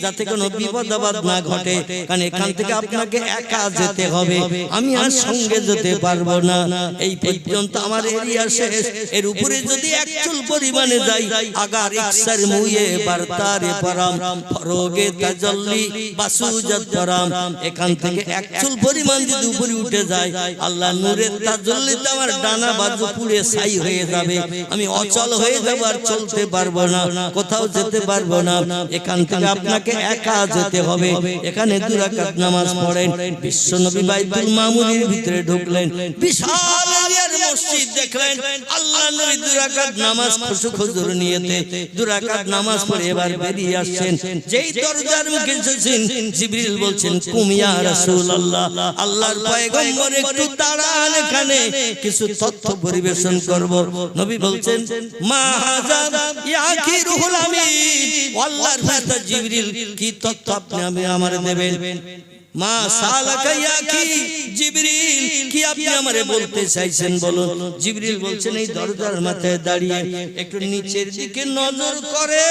A: যাতে কোনো বিপদ আপদ না ঘটে, কারণ এখান থেকে আপনাকে একা যেতে হবে, আমি আর সঙ্গে যেতে পারবো না। এই পর্যন্ত আমার এরিয়া শেষ, এর উপরে যদি এক চুল পরিমাণে যাই, আগার ইকসার মুয়ে বারতারে পারাম ফরোগে তাজাল্লি বাসুজাত পারাম, এখান থেকে এক চুল পরিমাণ যদি উপরে উঠে যায়, আল্লাহ নূরের তাজাল্লিতে আমার ডানা বাজু পুড়ে ছাই হয়ে যাবে, আমি অচল হয়ে যাব, আর চলতে পারবো না, কোথাও যেতে পারবো না। এখান থেকে আপনাকে একা যেতে হবে। এখানে 2 রাকাত নামাজ পড়েন। বিশ্বনবী বাইতুল মামুরের ভিতরে ঢুকলেন, বিশাল এরিয়ার মসজিদ দেখলেন। আল্লাহ নবী 2 রাকাত নামাজ খুশু খুজুর নিয়েতে 2 রাকাত নামাজ পড়ে এবার বেরিয়ে আসছেন। যেই দরজার মুখে এসেছেন, জিবরিল বলছেন, কুম ইয়া রাসূলুল্লাহ, আল্লাহর পয়গম্বর একটু দাঁড়ান, এখানে কিছু তথ্য পরিবেশন করব। নবী বলছেন, মা হাযা ইয়া কি রুহুল আমিন, আল্লাহর ফেরেশতা জিবরিল, কি তথ্য আপনি আমারে দেবেন? মা সালাকা ইয়া কি জিবরিল, কি আপনি আমারে বলতে চাইছেন বলুন। জিবরিল বলছেন, এই দরজার মাথায় দাঁড়িয়ে একটু নিচের দিকে নজর করে,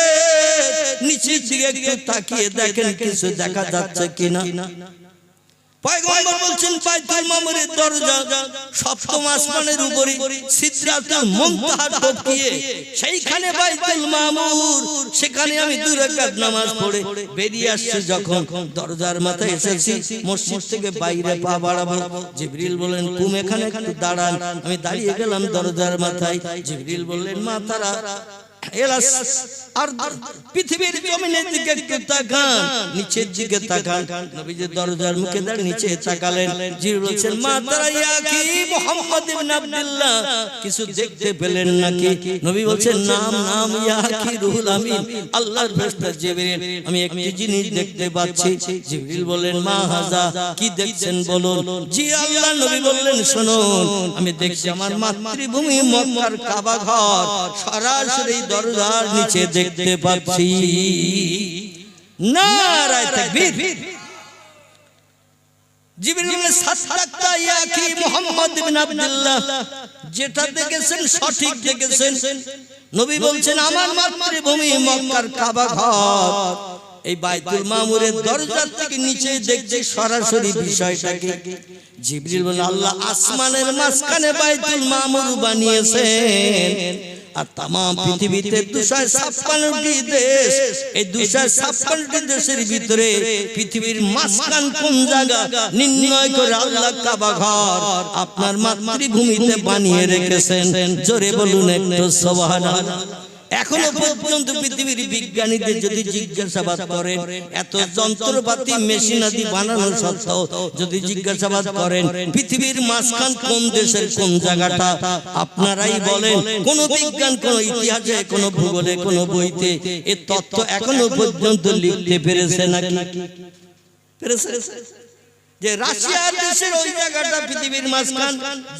A: নিচের দিকে একটু তাকিয়ে দেখেন কিছু দেখা যাচ্ছে কিনা। পয়গম্বর বলছেন, বাইতুল মামুরের দরজা সপ্তম আসমানের উপরে সিদরাতুল মুনতাহা টপকিয়ে সেইখানে বাইতুল মামুর, সেখানে আমি 2 রাকাত নামাজ পড়ে বেরিয়ে আসছি। যখন দরজার মাথায় এসেছি, মসজিদ থেকে বাইরে পা বাড়াবো, জিবরিল বললেন, কুম এখানে একটু দাঁড়ান। আমি দাঁড়িয়ে গেলাম দরজার মাথায়। জিবরিল বললেন, মা তারা আর পৃথিবীর জমিনের দিকে একটু তাকান, নিচের দিকে তাকান। নবীজি দরজার মুখে দাঁড়িয়ে নিচে তাকালেন। জিবরিল বলছেন, মা তারা ইয়া কি মুহাম্মদ ইবনে আব্দুল্লাহ, কিছু দেখতে পেলেন নাকি? নবী বলছেন, নাম নাম ইয়া কি রুহুল আমিন, আল্লাহর ফেরেশতা জিবরিল, আমি একটি জিনিস দেখতে পাচ্ছি। জিবরিল বললেন, মা হাযা, কি দেখছেন বলুন। জি আল্লাহ। নবী বললেন, শুনুন, আমি দেখছি আমার মাতৃভূমি মক্কার কাবা ঘর সরাসরি দরজার নিচে দেখতে পাচ্ছি। নারায়ে তাকবীর। জিবরিল বলেন, সাদাক্তা ইয়া কি মুহাম্মদ ইবনে আব্দুল্লাহ, যেটা দেখেছেন সঠিক দেখেছেন। নবী বলছেন, আমার মাতৃভূমি মক্কার কাবা ঘর, এই বাইতুল মামুরের দরজার থেকে নিচে দেখছে সরাসরি বিষয়টাকে। জিবরিল বলেন, আল্লাহ আসমানের মাঝখানে বাইতুল মামুর বানিয়েছেন, আর तमाम পৃথিবীতে 256টি দেশ, এই 256টি দেশের ভিতরে পৃথিবীর মাঝখান কোন জায়গা নির্ণয় করে আল্লাহ কাবা ঘর আপনার মাতৃভূমিতে বানিয়ে রেখেছেন। জোরে বলুন একটু সুবহানাল্লাহ। এখনো পর্যন্ত পৃথিবীর বিজ্ঞানীদের যদি জিজ্ঞাসাবাদ করেন, এত যন্ত্রপাতি মেশিনাদি বানানো সত্ত্বেও যদি জিজ্ঞাসাবাদ করেন পৃথিবীর মাঝখান কোন দেশের কোন জায়গাটা, আপনারাই বলেন। কোন বিজ্ঞান, কোন ইতিহাসে, কোন ভূগোলে, কোন বইতে এই তথ্য এখনো পর্যন্ত লিখতে পেরেছে নাকি? পেরেছে? যে রাশিয়ার দেশের ওই জায়গাটা পৃথিবীর মাঝখান,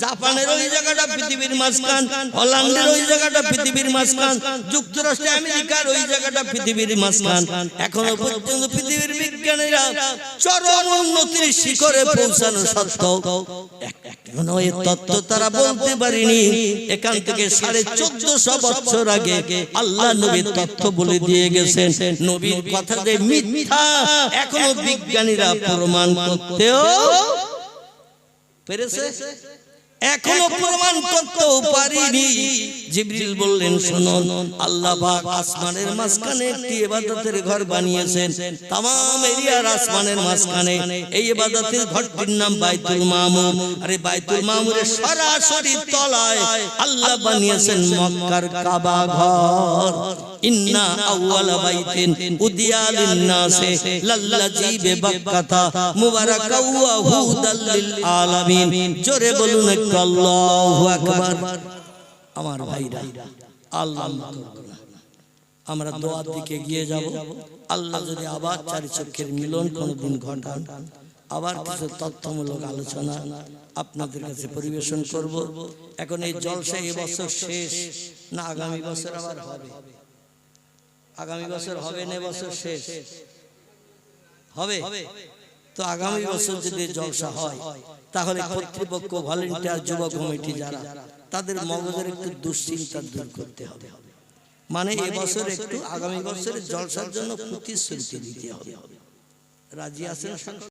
A: জাপানের ওই জায়গাটা পৃথিবীর মাঝখান, হল্যান্ডের ওই জায়গাটা পৃথিবীর মাঝখান, যুক্তরাষ্ট্র আমেরিকার ওই জায়গাটা পৃথিবীর মাঝখান। এখনো পর্যন্ত পৃথিবীর বিজ্ঞানীরা চরম উন্নতির শিখরে পৌঁছানো সত্ত্বেও এখনো এই তত্ত্ব তারা বলতে পারেনি। এখান থেকে 1450 বছর আগে আল্লাহ নবীর তথ্য বলে দিয়ে গেছেন। নবীর কথা যে মিথ্যা এখনো বিজ্ঞানীরা প্রমাণ করতে পেরেছে, এখনো প্রমাণ করতেও পারিনি। জিবরিল বললেন, শুনুন, আল্লাহ পাক আসমানের মাঝখানে একটি ইবাদতের ঘর বানিয়েছেন, तमाम এরিয়ার আসমানের মাঝখানে। এই ইবাদতের ঘরটির নাম বাইতুল মামুর। আর এই বাইতুল মামুরের সরাসরি তলায় আল্লাহ বানিয়েছেন মক্কার কাবা ঘর। ইন্না আউওয়ালা বাইতিন উদিয়া লিন-নাসি লাল্লাযী বিবাক্কাতা মুবারাকাও ওয়া হুদাল লিল আলামিন। জোরে বলুন একটু আল্লাহু আকবার। আমার ভাইরা, আল্লাহ আমরা দোয়ার দিকে গিয়ে যাব। আল্লাহ যদি আবার চারি চক্ষের মিলন কোনদিন ঘটান, আবার কিছু তথ্যমূলক আলোচনা আপনাদের কাছে পরিবেশন করব। এখন এই জলসা এবছর শেষ না আগামী বছর আবার হবে? আগামী বছর হবে না, বছর শেষ হবে তো আগামী বছর যদি জলসা হয় তাহলে কর্তৃপক্ষ, ভলেন্টিয়ার, যুব কমিটি যারা, তাদের মগজের একটু দুশ্চিন্তা দূর করতে হবে। মানে এবছর একটু আগামী বছরের জলসার জন্য প্রতিশ্রুতি দিতে হবে। রাজি আছেন?